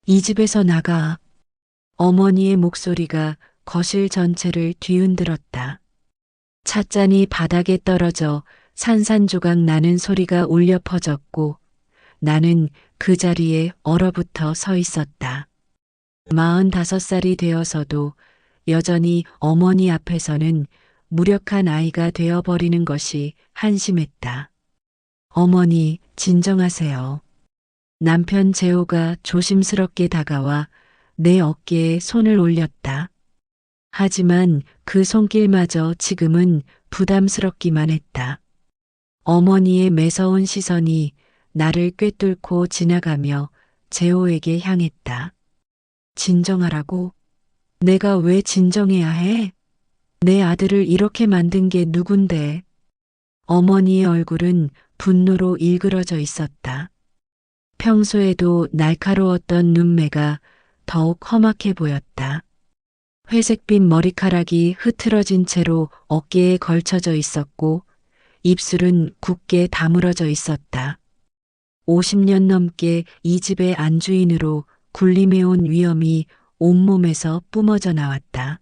이 집에서 나가. 어머니의 목소리가 거실 전체를 뒤흔들었다. 찻잔이 바닥에 떨어져 산산조각 나는 소리가 울려 퍼졌고 나는 그 자리에 얼어붙어 서 있었다. 45살이 되어서도 여전히 어머니 앞에서는 무력한 아이가 되어버리는 것이 한심했다. 어머니, 진정하세요. 남편 재호가 조심스럽게 다가와 내 어깨에 손을 올렸다. 하지만 그 손길마저 지금은 부담스럽기만 했다. 어머니의 매서운 시선이 나를 꿰뚫고 지나가며 재호에게 향했다. 진정하라고? 내가 왜 진정해야 해? 내 아들을 이렇게 만든 게 누군데? 어머니의 얼굴은 분노로 일그러져 있었다. 평소에도 날카로웠던 눈매가 더욱 험악해 보였다. 회색빛 머리카락이 흐트러진 채로 어깨에 걸쳐져 있었고 입술은 굳게 다물어져 있었다. 50년 넘게 이 집의 안주인으로 군림해온 위엄이 온몸에서 뿜어져 나왔다.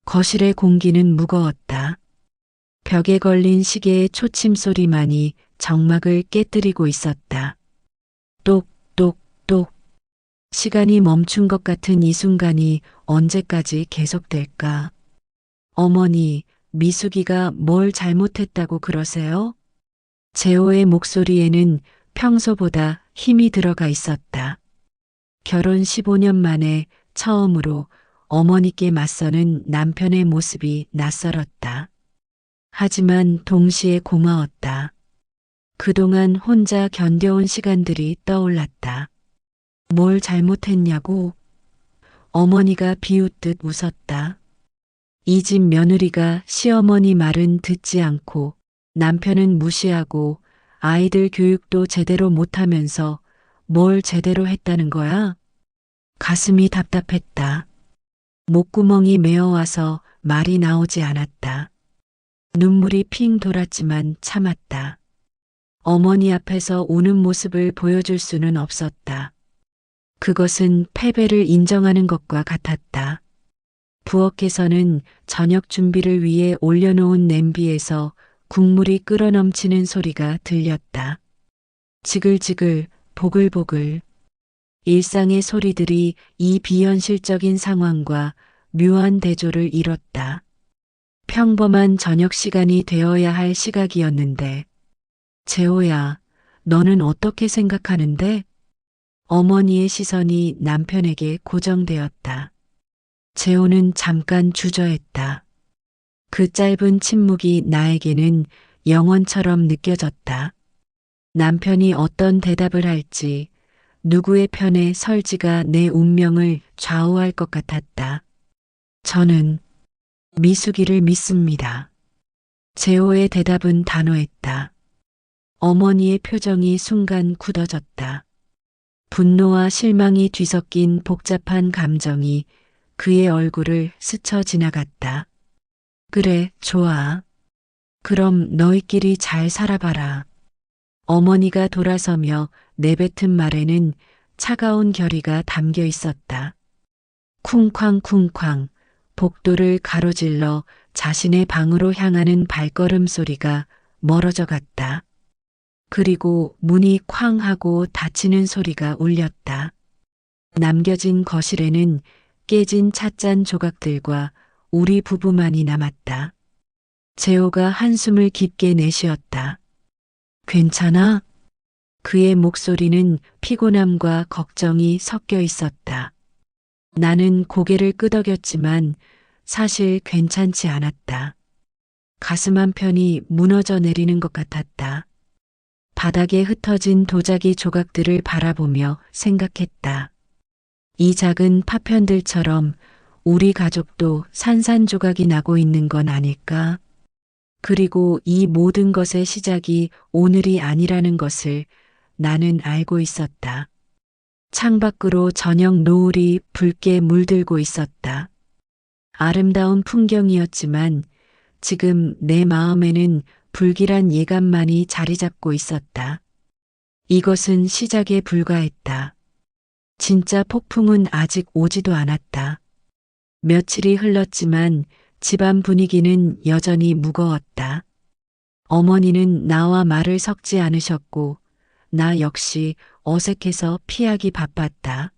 거실의 공기는 무거웠다. 벽에 걸린 시계의 초침 소리만이 정막을 깨뜨리고 있었다. 똑똑똑. 시간이 멈춘 것 같은 이 순간이 언제까지 계속될까? 어머니, 미숙이가 뭘 잘못했다고 그러세요? 재호의 목소리에는 평소보다 힘이 들어가 있었다. 결혼 15년 만에 처음으로 어머니께 맞서는 남편의 모습이 낯설었다. 하지만 동시에 고마웠다. 그동안 혼자 견뎌온 시간들이 떠올랐다. 뭘 잘못했냐고? 어머니가 비웃듯 웃었다. 이 집 며느리가 시어머니 말은 듣지 않고 남편은 무시하고 아이들 교육도 제대로 못하면서 뭘 제대로 했다는 거야? 가슴이 답답했다. 목구멍이 메어와서 말이 나오지 않았다. 눈물이 핑 돌았지만 참았다. 어머니 앞에서 우는 모습을 보여줄 수는 없었다. 그것은 패배를 인정하는 것과 같았다. 부엌에서는 저녁 준비를 위해 올려놓은 냄비에서 국물이 끓어넘치는 소리가 들렸다. 지글지글, 보글보글. 일상의 소리들이 이 비현실적인 상황과 묘한 대조를 이뤘다. 평범한 저녁 시간이 되어야 할 시각이었는데, 재호야, 너는 어떻게 생각하는데? 어머니의 시선이 남편에게 고정되었다. 재호는 잠깐 주저했다. 그 짧은 침묵이 나에게는 영원처럼 느껴졌다. 남편이 어떤 대답을 할지, 누구의 편에 설지가 내 운명을 좌우할 것 같았다. 저는 미숙이를 믿습니다. 재호의 대답은 단호했다. 어머니의 표정이 순간 굳어졌다. 분노와 실망이 뒤섞인 복잡한 감정이 그의 얼굴을 스쳐 지나갔다. 그래, 좋아. 그럼 너희끼리 잘 살아봐라. 어머니가 돌아서며 내뱉은 말에는 차가운 결의가 담겨 있었다. 쿵쾅쿵쾅 복도를 가로질러 자신의 방으로 향하는 발걸음 소리가 멀어져 갔다. 그리고 문이 쾅 하고 닫히는 소리가 울렸다. 남겨진 거실에는 깨진 찻잔 조각들과 우리 부부만이 남았다. 재호가 한숨을 깊게 내쉬었다. 괜찮아? 그의 목소리는 피곤함과 걱정이 섞여 있었다. 나는 고개를 끄덕였지만 사실 괜찮지 않았다. 가슴 한편이 무너져 내리는 것 같았다. 바닥에 흩어진 도자기 조각들을 바라보며 생각했다. 이 작은 파편들처럼 우리 가족도 산산조각이 나고 있는 건 아닐까? 그리고 이 모든 것의 시작이 오늘이 아니라는 것을 나는 알고 있었다. 창밖으로 저녁 노을이 붉게 물들고 있었다. 아름다운 풍경이었지만 지금 내 마음에는 불길한 예감만이 자리 잡고 있었다. 이것은 시작에 불과했다. 진짜 폭풍은 아직 오지도 않았다. 며칠이 흘렀지만 집안 분위기는 여전히 무거웠다. 어머니는 나와 말을 섞지 않으셨고 나 역시 어색해서 피하기 바빴다.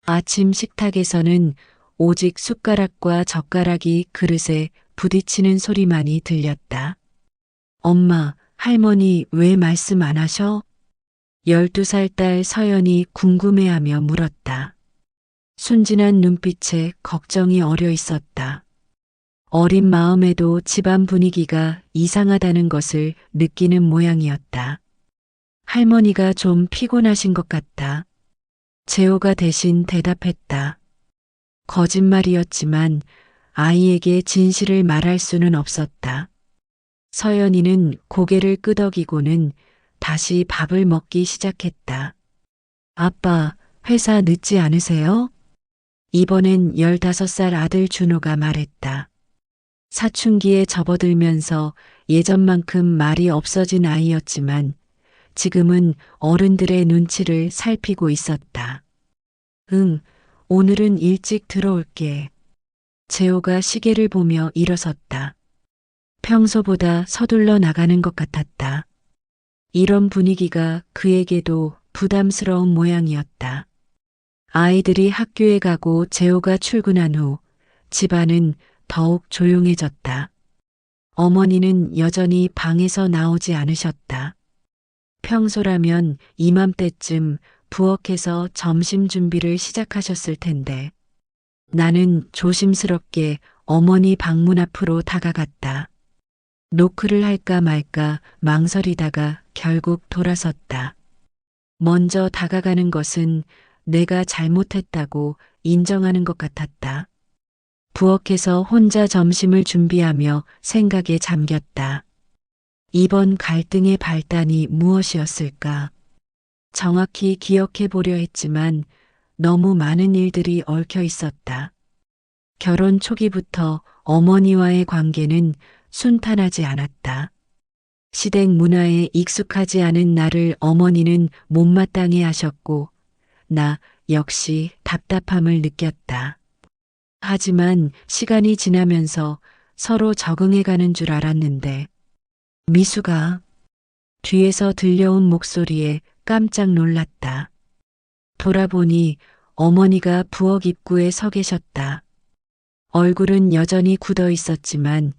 아침 식탁에서는 오직 숟가락과 젓가락이 그릇에 부딪히는 소리만이 들렸다. 엄마, 할머니 왜 말씀 안 하셔? 12살 딸 서연이 궁금해하며 물었다. 순진한 눈빛에 걱정이 어려 있었다. 어린 마음에도 집안 분위기가 이상하다는 것을 느끼는 모양이었다. 할머니가 좀 피곤하신 것 같다. 재호가 대신 대답했다. 거짓말이었지만 아이에게 진실을 말할 수는 없었다. 서연이는 고개를 끄덕이고는 다시 밥을 먹기 시작했다. 아빠, 회사 늦지 않으세요? 이번엔 15살 아들 준호가 말했다. 사춘기에 접어들면서 예전만큼 말이 없어진 아이였지만 지금은 어른들의 눈치를 살피고 있었다. 응, 오늘은 일찍 들어올게. 재호가 시계를 보며 일어섰다. 평소보다 서둘러 나가는 것 같았다. 이런 분위기가 그에게도 부담스러운 모양이었다. 아이들이 학교에 가고 재호가 출근한 후 집안은 더욱 조용해졌다. 어머니는 여전히 방에서 나오지 않으셨다. 평소라면 이맘때쯤 부엌에서 점심 준비를 시작하셨을 텐데 나는 조심스럽게 어머니 방문 앞으로 다가갔다. 노크를 할까 말까 망설이다가 결국 돌아섰다. 먼저 다가가는 것은 내가 잘못했다고 인정하는 것 같았다. 부엌에서 혼자 점심을 준비하며 생각에 잠겼다. 이번 갈등의 발단이 무엇이었을까? 정확히 기억해 보려 했지만 너무 많은 일들이 얽혀 있었다. 결혼 초기부터 어머니와의 관계는 순탄하지 않았다. 시댁 문화에 익숙하지 않은 나를 어머니는 못마땅해 하셨고 나 역시 답답함을 느꼈다. 하지만 시간이 지나면서 서로 적응해가는 줄 알았는데 미수가 뒤에서 들려온 목소리에 깜짝 놀랐다. 돌아보니 어머니가 부엌 입구에 서 계셨다. 얼굴은 여전히 굳어 있었지만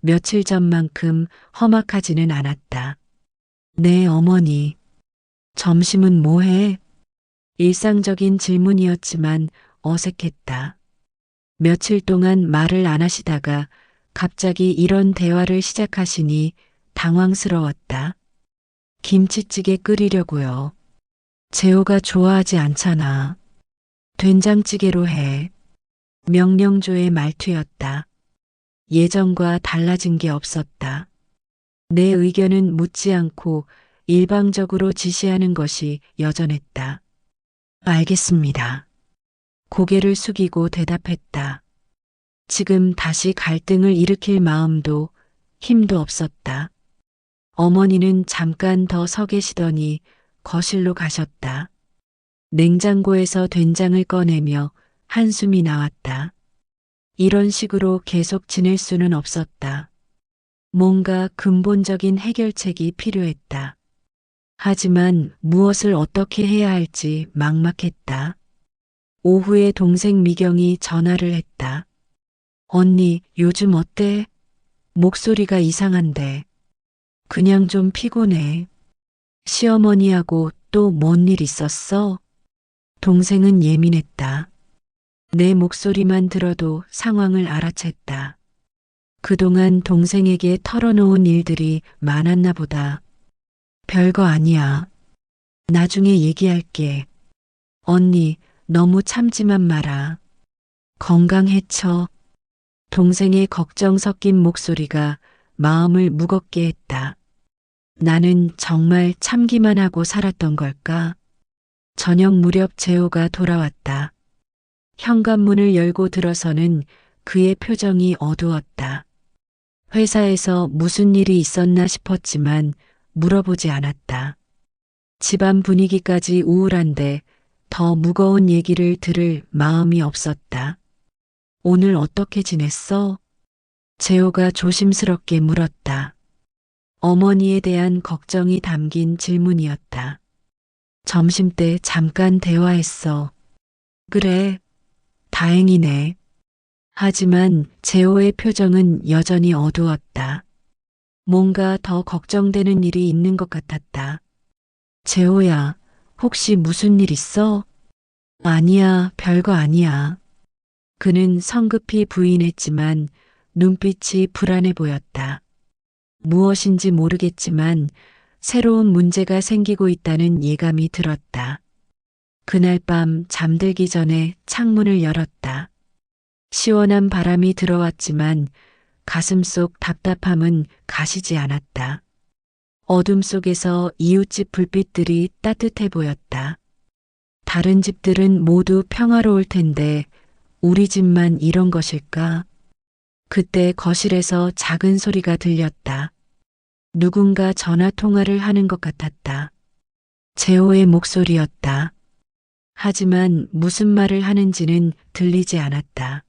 며칠 전만큼 험악하지는 않았다. 네, 어머니. 점심은 뭐 해? 일상적인 질문이었지만 어색했다. 며칠 동안 말을 안 하시다가 갑자기 이런 대화를 시작하시니 당황스러웠다. 김치찌개 끓이려고요. 재호가 좋아하지 않잖아. 된장찌개로 해. 명령조의 말투였다. 예전과 달라진 게 없었다. 내 의견은 묻지 않고 일방적으로 지시하는 것이 여전했다. 알겠습니다. 고개를 숙이고 대답했다. 지금 다시 갈등을 일으킬 마음도 힘도 없었다. 어머니는 잠깐 더 서 계시더니 거실로 가셨다. 냉장고에서 된장을 꺼내며 한숨이 나왔다. 이런 식으로 계속 지낼 수는 없었다. 뭔가 근본적인 해결책이 필요했다. 하지만 무엇을 어떻게 해야 할지 막막했다. 오후에 동생 미경이 전화를 했다. 언니, 요즘 어때? 목소리가 이상한데. 그냥 좀 피곤해. 시어머니하고 또 뭔 일 있었어? 동생은 예민했다. 내 목소리만 들어도 상황을 알아챘다. 그동안 동생에게 털어놓은 일들이 많았나 보다. 별거 아니야. 나중에 얘기할게. 언니, 너무 참지만 마라. 건강해쳐. 동생의 걱정 섞인 목소리가 마음을 무겁게 했다. 나는 정말 참기만 하고 살았던 걸까? 저녁 무렵 재호가 돌아왔다. 현관문을 열고 들어서는 그의 표정이 어두웠다. 회사에서 무슨 일이 있었나 싶었지만 물어보지 않았다. 집안 분위기까지 우울한데 더 무거운 얘기를 들을 마음이 없었다. 오늘 어떻게 지냈어? 재호가 조심스럽게 물었다. 어머니에 대한 걱정이 담긴 질문이었다. 점심때 잠깐 대화했어. 그래, 다행이네. 하지만 재호의 표정은 여전히 어두웠다. 뭔가 더 걱정되는 일이 있는 것 같았다. 재호야, 혹시 무슨 일 있어? 아니야, 별거 아니야. 그는 성급히 부인했지만 눈빛이 불안해 보였다. 무엇인지 모르겠지만 새로운 문제가 생기고 있다는 예감이 들었다. 그날 밤 잠들기 전에 창문을 열었다. 시원한 바람이 들어왔지만 가슴속 답답함은 가시지 않았다. 어둠 속에서 이웃집 불빛들이 따뜻해 보였다. 다른 집들은 모두 평화로울 텐데 우리 집만 이런 것일까? 그때 거실에서 작은 소리가 들렸다. 누군가 전화 통화를 하는 것 같았다. 재호의 목소리였다. 하지만 무슨 말을 하는지는 들리지 않았다.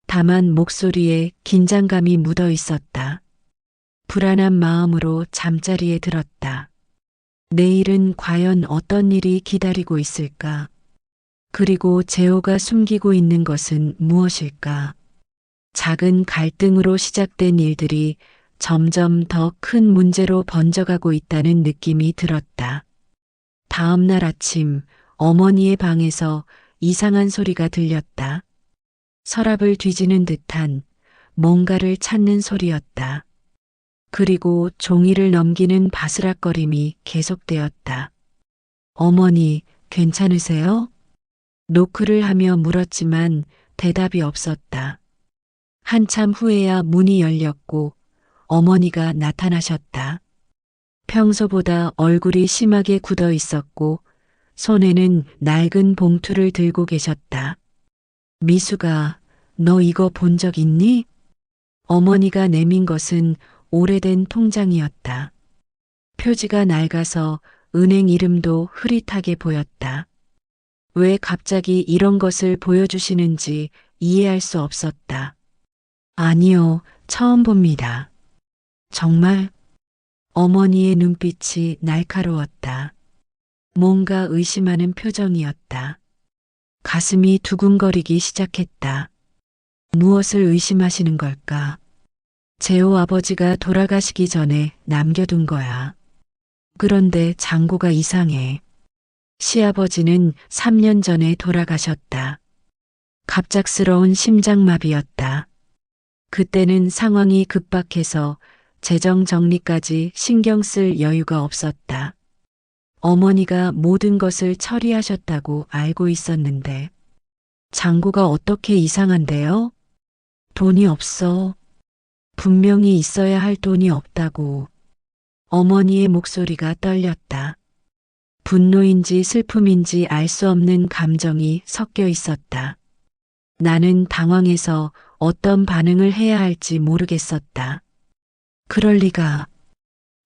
다만 목소리에 긴장감이 묻어 있었다. 불안한 마음으로 잠자리에 들었다. 내일은 과연 어떤 일이 기다리고 있을까? 그리고 재호가 숨기고 있는 것은 무엇일까? 작은 갈등으로 시작된 일들이 점점 더 큰 문제로 번져가고 있다는 느낌이 들었다. 다음 날 아침 어머니의 방에서 이상한 소리가 들렸다. 서랍을 뒤지는 듯한 뭔가를 찾는 소리였다. 그리고 종이를 넘기는 바스락거림이 계속되었다. 어머니, 괜찮으세요? 노크를 하며 물었지만 대답이 없었다. 한참 후에야 문이 열렸고 어머니가 나타나셨다. 평소보다 얼굴이 심하게 굳어 있었고 손에는 낡은 봉투를 들고 계셨다. 미수가, 너 이거 본 적 있니? 어머니가 내민 것은 오래된 통장이었다. 표지가 낡아서 은행 이름도 흐릿하게 보였다. 왜 갑자기 이런 것을 보여주시는지 이해할 수 없었다. 아니요, 처음 봅니다. 정말? 어머니의 눈빛이 날카로웠다. 뭔가 의심하는 표정이었다. 가슴이 두근거리기 시작했다. 무엇을 의심하시는 걸까? 재호 아버지가 돌아가시기 전에 남겨둔 거야. 그런데 잔고가 이상해. 시아버지는 3년 전에 돌아가셨다. 갑작스러운 심장마비였다. 그때는 상황이 급박해서 재정 정리까지 신경 쓸 여유가 없었다. 어머니가 모든 것을 처리하셨다고 알고 있었는데 잔고가 어떻게 이상한데요? 돈이 없어. 분명히 있어야 할 돈이 없다고. 어머니의 목소리가 떨렸다. 분노인지 슬픔인지 알 수 없는 감정이 섞여 있었다. 나는 당황해서 어떤 반응을 해야 할지 모르겠었다. 그럴 리가.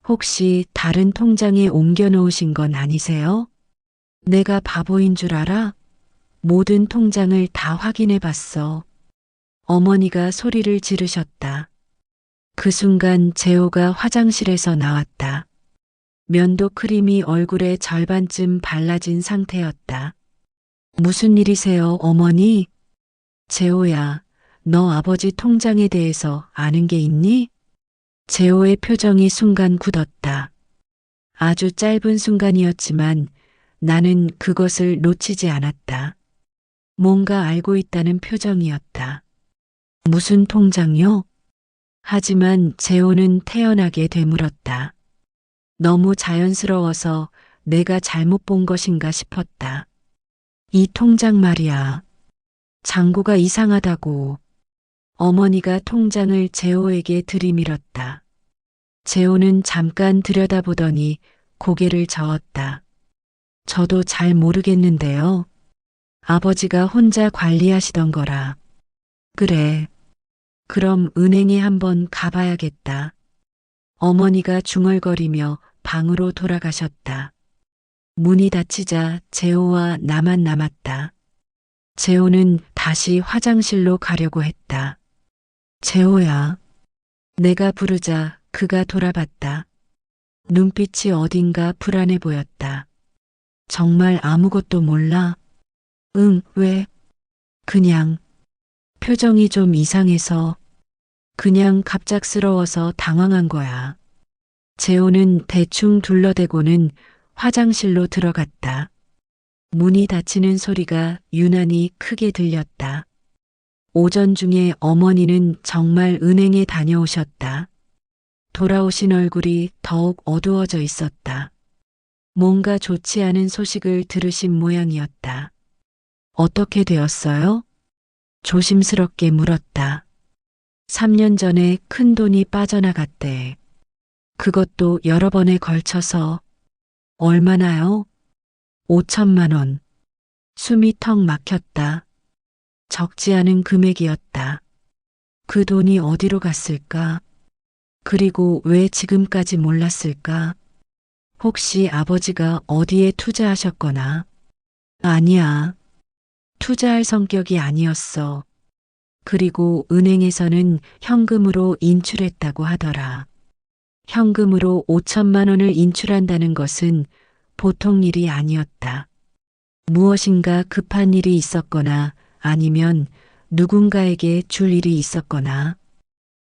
혹시 다른 통장에 옮겨 놓으신 건 아니세요? 내가 바보인 줄 알아? 모든 통장을 다 확인해 봤어. 어머니가 소리를 지르셨다. 그 순간 재호가 화장실에서 나왔다. 면도 크림이 얼굴에 절반쯤 발라진 상태였다. 무슨 일이세요, 어머니? 재호야, 너 아버지 통장에 대해서 아는 게 있니? 재호의 표정이 순간 굳었다. 아주 짧은 순간이었지만 나는 그것을 놓치지 않았다. 뭔가 알고 있다는 표정이었다. 무슨 통장요? 하지만 재호는 태연하게 되물었다. 너무 자연스러워서 내가 잘못 본 것인가 싶었다. 이 통장 말이야. 잔고가 이상하다고. 어머니가 통장을 재호에게 들이밀었다. 재호는 잠깐 들여다보더니 고개를 저었다. 저도 잘 모르겠는데요. 아버지가 혼자 관리하시던 거라. 그래. 그럼 은행에 한번 가봐야겠다. 어머니가 중얼거리며 방으로 돌아가셨다. 문이 닫히자 재호와 나만 남았다. 재호는 다시 화장실로 가려고 했다. 재호야. 내가 부르자 그가 돌아봤다. 눈빛이 어딘가 불안해 보였다. 정말 아무것도 몰라? 응, 왜? 그냥. 표정이 좀 이상해서. 그냥 갑작스러워서 당황한 거야. 재호는 대충 둘러대고는 화장실로 들어갔다. 문이 닫히는 소리가 유난히 크게 들렸다. 오전 중에 어머니는 정말 은행에 다녀오셨다. 돌아오신 얼굴이 더욱 어두워져 있었다. 뭔가 좋지 않은 소식을 들으신 모양이었다. 어떻게 되었어요? 조심스럽게 물었다. 3년 전에 큰 돈이 빠져나갔대. 그것도 여러 번에 걸쳐서. 얼마나요? 5천만 원. 숨이 턱 막혔다. 적지 않은 금액이었다. 그 돈이 어디로 갔을까? 그리고 왜 지금까지 몰랐을까? 혹시 아버지가 어디에 투자하셨거나? 아니야. 투자할 성격이 아니었어. 그리고 은행에서는 현금으로 인출했다고 하더라. 현금으로 5천만 원을 인출한다는 것은 보통 일이 아니었다. 무엇인가 급한 일이 있었거나 아니면 누군가에게 줄 일이 있었거나.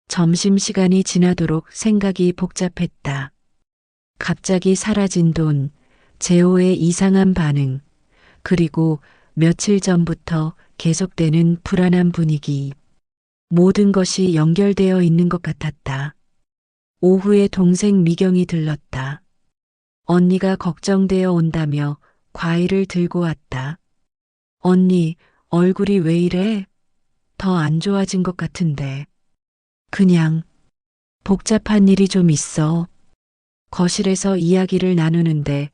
점심시간이 지나도록 생각이 복잡했다. 갑자기 사라진 돈, 재호의 이상한 반응, 그리고 며칠 전부터 계속되는 불안한 분위기. 모든 것이 연결되어 있는 것 같았다. 오후에 동생 미경이 들렀다. 언니가 걱정되어 온다며 과일을 들고 왔다. 언니, 얼굴이 왜 이래? 더 안 좋아진 것 같은데. 그냥 복잡한 일이 좀 있어. 거실에서 이야기를 나누는데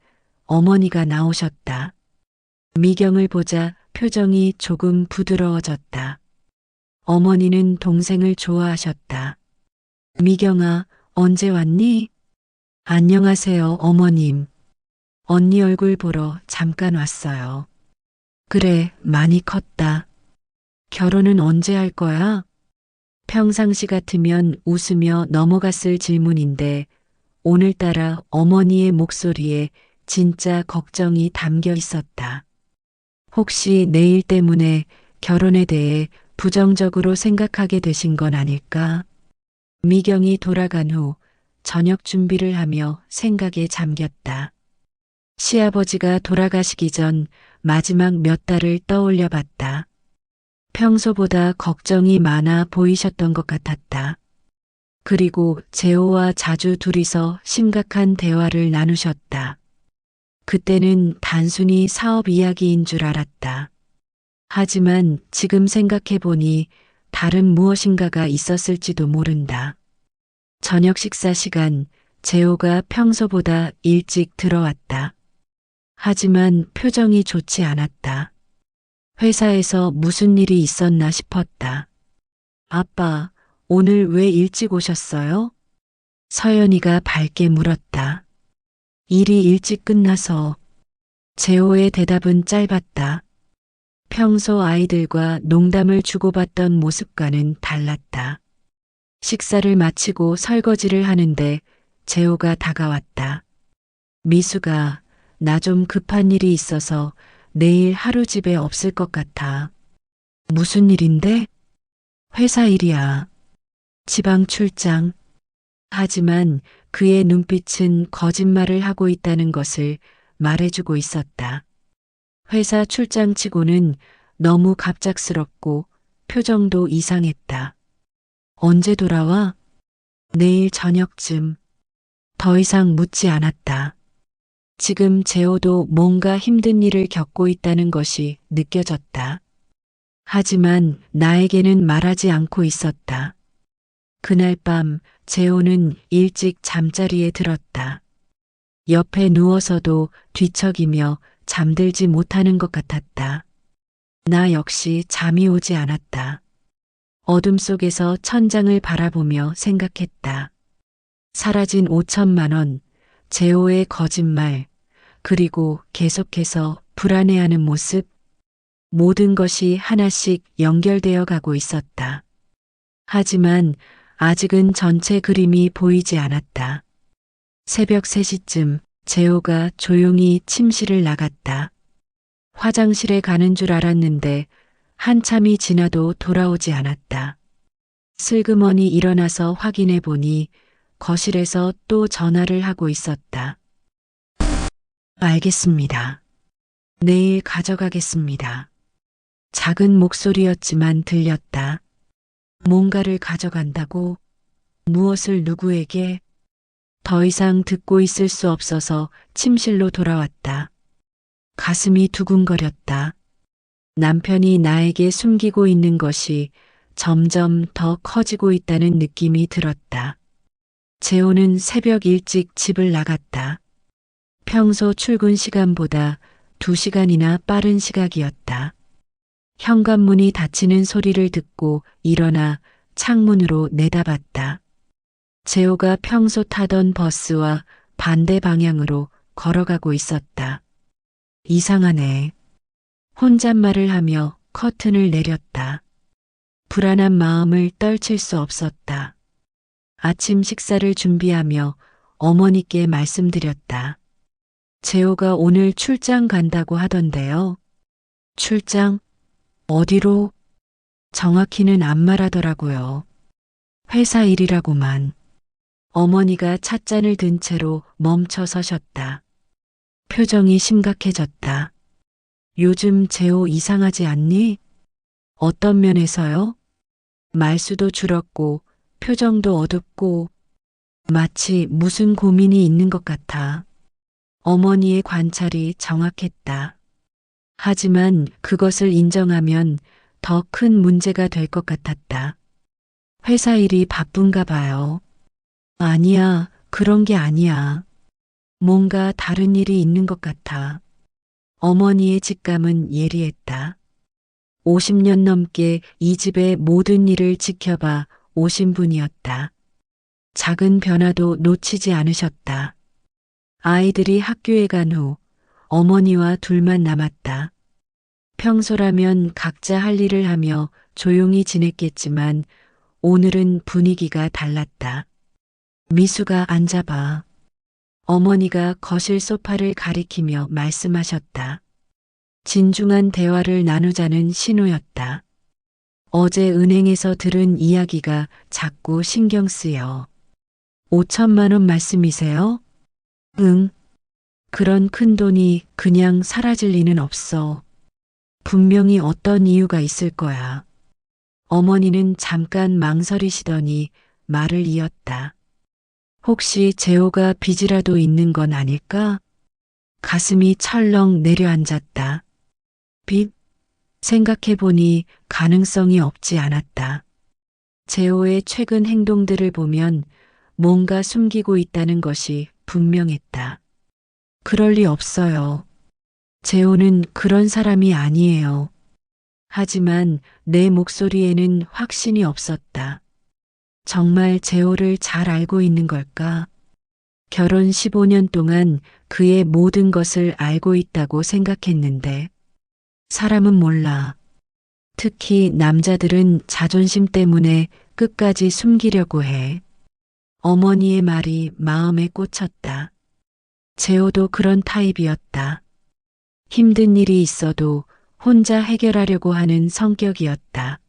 어머니가 나오셨다. 미경을 보자 표정이 조금 부드러워졌다. 어머니는 동생을 좋아하셨다. 미경아, 언제 왔니? 안녕하세요, 어머님. 언니 얼굴 보러 잠깐 왔어요. 그래, 많이 컸다. 결혼은 언제 할 거야? 평상시 같으면 웃으며 넘어갔을 질문인데 오늘따라 어머니의 목소리에 진짜 걱정이 담겨 있었다. 혹시 내일 때문에 결혼에 대해 부정적으로 생각하게 되신 건 아닐까? 미경이 돌아간 후 저녁 준비를 하며 생각에 잠겼다. 시아버지가 돌아가시기 전 마지막 몇 달을 떠올려 봤다. 평소보다 걱정이 많아 보이셨던 것 같았다. 그리고 재호와 자주 둘이서 심각한 대화를 나누셨다. 그때는 단순히 사업 이야기인 줄 알았다. 하지만 지금 생각해보니 다른 무엇인가가 있었을지도 모른다. 저녁 식사 시간, 재호가 평소보다 일찍 들어왔다. 하지만 표정이 좋지 않았다. 회사에서 무슨 일이 있었나 싶었다. 아빠, 오늘 왜 일찍 오셨어요? 서연이가 밝게 물었다. 일이 일찍 끝나서. 재호의 대답은 짧았다. 평소 아이들과 농담을 주고받던 모습과는 달랐다. 식사를 마치고 설거지를 하는데 재호가 다가왔다. 미수가, 나 좀 급한 일이 있어서 내일 하루 집에 없을 것 같아. 무슨 일인데? 회사 일이야. 지방 출장. 하지만 그의 눈빛은 거짓말을 하고 있다는 것을 말해주고 있었다. 회사 출장치고는 너무 갑작스럽고 표정도 이상했다. 언제 돌아와? 내일 저녁쯤. 더 이상 묻지 않았다. 지금 재호도 뭔가 힘든 일을 겪고 있다는 것이 느껴졌다. 하지만 나에게는 말하지 않고 있었다. 그날 밤 재호는 일찍 잠자리에 들었다. 옆에 누워서도 뒤척이며 잠들지 못하는 것 같았다. 나 역시 잠이 오지 않았다. 어둠 속에서 천장을 바라보며 생각했다. 사라진 5천만 원, 재호의 거짓말, 그리고 계속해서 불안해하는 모습. 모든 것이 하나씩 연결되어 가고 있었다. 하지만 아직은 전체 그림이 보이지 않았다. 새벽 3시쯤 재호가 조용히 침실을 나갔다. 화장실에 가는 줄 알았는데 한참이 지나도 돌아오지 않았다. 슬그머니 일어나서 확인해 보니 거실에서 또 전화를 하고 있었다. 알겠습니다. 내일 가져가겠습니다. 작은 목소리였지만 들렸다. 뭔가를 가져간다고? 무엇을 누구에게? 더 이상 듣고 있을 수 없어서 침실로 돌아왔다. 가슴이 두근거렸다. 남편이 나에게 숨기고 있는 것이 점점 더 커지고 있다는 느낌이 들었다. 재호는 새벽 일찍 집을 나갔다. 평소 출근 시간보다 2시간이나 빠른 시각이었다. 현관문이 닫히는 소리를 듣고 일어나 창문으로 내다봤다. 재호가 평소 타던 버스와 반대 방향으로 걸어가고 있었다. 이상하네. 혼잣말을 하며 커튼을 내렸다. 불안한 마음을 떨칠 수 없었다. 아침 식사를 준비하며 어머니께 말씀드렸다. 재호가 오늘 출장 간다고 하던데요. 출장? 어디로? 정확히는 안 말하더라고요. 회사 일이라고만. 어머니가 찻잔을 든 채로 멈춰 서셨다. 표정이 심각해졌다. 요즘 재호 이상하지 않니? 어떤 면에서요? 말수도 줄었고 표정도 어둡고 마치 무슨 고민이 있는 것 같아. 어머니의 관찰이 정확했다. 하지만 그것을 인정하면 더 큰 문제가 될 것 같았다. 회사 일이 바쁜가 봐요. 아니야, 그런 게 아니야. 뭔가 다른 일이 있는 것 같아. 어머니의 직감은 예리했다. 50년 넘게 이 집의 모든 일을 지켜봐 오신 분이었다. 작은 변화도 놓치지 않으셨다. 아이들이 학교에 간 후 어머니와 둘만 남았다. 평소라면 각자 할 일을 하며 조용히 지냈겠지만 오늘은 분위기가 달랐다. 미수가 앉아봐. 어머니가 거실 소파를 가리키며 말씀하셨다. 진중한 대화를 나누자는 신호였다. 어제 은행에서 들은 이야기가 자꾸 신경 쓰여. 5천만 원 말씀이세요? 응. 그런 큰 돈이 그냥 사라질 리는 없어. 분명히 어떤 이유가 있을 거야. 어머니는 잠깐 망설이시더니 말을 이었다. 혹시 재호가 빚이라도 있는 건 아닐까? 가슴이 철렁 내려앉았다. 빚? 생각해보니 가능성이 없지 않았다. 재호의 최근 행동들을 보면 뭔가 숨기고 있다는 것이 분명했다. 그럴 리 없어요. 재호는 그런 사람이 아니에요. 하지만 내 목소리에는 확신이 없었다. 정말 재호를 잘 알고 있는 걸까? 결혼 15년 동안 그의 모든 것을 알고 있다고 생각했는데 사람은 몰라. 특히 남자들은 자존심 때문에 끝까지 숨기려고 해. 어머니의 말이 마음에 꽂혔다. 재호도 그런 타입이었다. 힘든 일이 있어도 혼자 해결하려고 하는 성격이었다.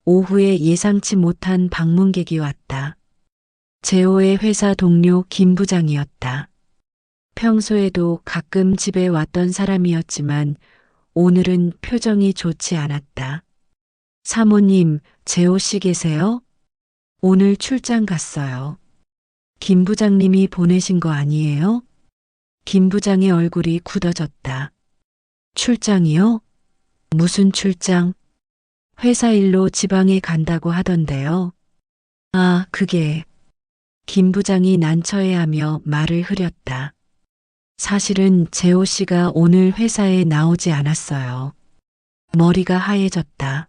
오후에 예상치 못한 방문객이 왔다. 재호의 회사 동료 김 부장이었다. 평소에도 가끔 집에 왔던 사람이었지만 오늘은 표정이 좋지 않았다. 사모님, 재호 씨 계세요? 오늘 출장 갔어요. 김 부장님이 보내신 거 아니에요? 김 부장의 얼굴이 굳어졌다. 출장이요? 무슨 출장? 회사 일로 지방에 간다고 하던데요. 아, 그게. 김 부장이 난처해하며 말을 흐렸다. 사실은 재호 씨가 오늘 회사에 나오지 않았어요. 머리가 하얘졌다.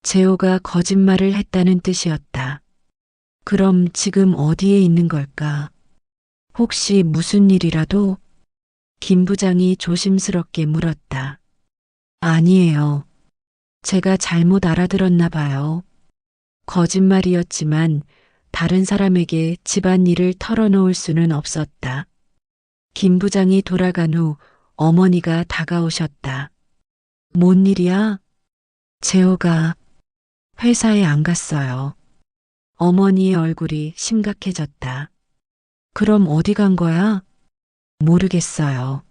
재호가 거짓말을 했다는 뜻이었다. 그럼 지금 어디에 있는 걸까? 혹시 무슨 일이라도? 김 부장이 조심스럽게 물었다. 아니에요. 제가 잘못 알아들었나 봐요. 거짓말이었지만 다른 사람에게 집안일을 털어놓을 수는 없었다. 김 부장이 돌아간 후 어머니가 다가오셨다. 뭔 일이야? 재호가 회사에 안 갔어요. 어머니의 얼굴이 심각해졌다. 그럼 어디 간 거야? 모르겠어요.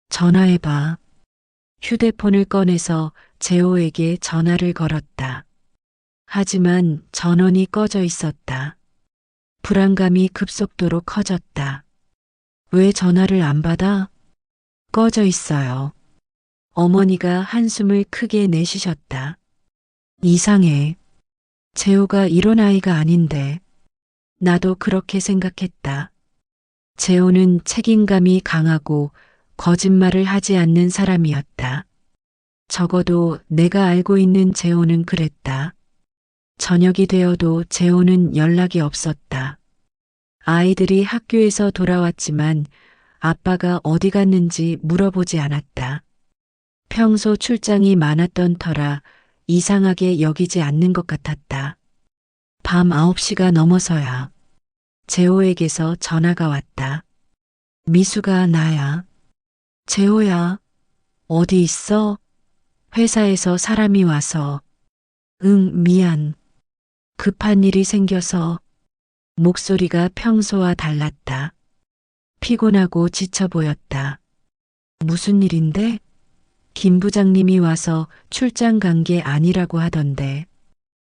전화해봐. 휴대폰을 꺼내서 재호에게 전화를 걸었다. 하지만 전원이 꺼져 있었다. 불안감이 급속도로 커졌다. 왜 전화를 안 받아? 꺼져 있어요. 어머니가 한숨을 크게 내쉬셨다. 이상해. 재호가 이런 아이가 아닌데. 나도 그렇게 생각했다. 재호는 책임감이 강하고 거짓말을 하지 않는 사람이었다. 적어도 내가 알고 있는 재호는 그랬다. 저녁이 되어도 재호는 연락이 없었다. 아이들이 학교에서 돌아왔지만 아빠가 어디 갔는지 물어보지 않았다. 평소 출장이 많았던 터라 이상하게 여기지 않는 것 같았다. 밤 9시가 넘어서야 재호에게서 전화가 왔다. 미수가 나야. 재호야, 어디 있어? 회사에서 사람이 와서. 응, 미안. 급한 일이 생겨서. 목소리가 평소와 달랐다. 피곤하고 지쳐 보였다. 무슨 일인데? 김 부장님이 와서 출장 간 게 아니라고 하던데.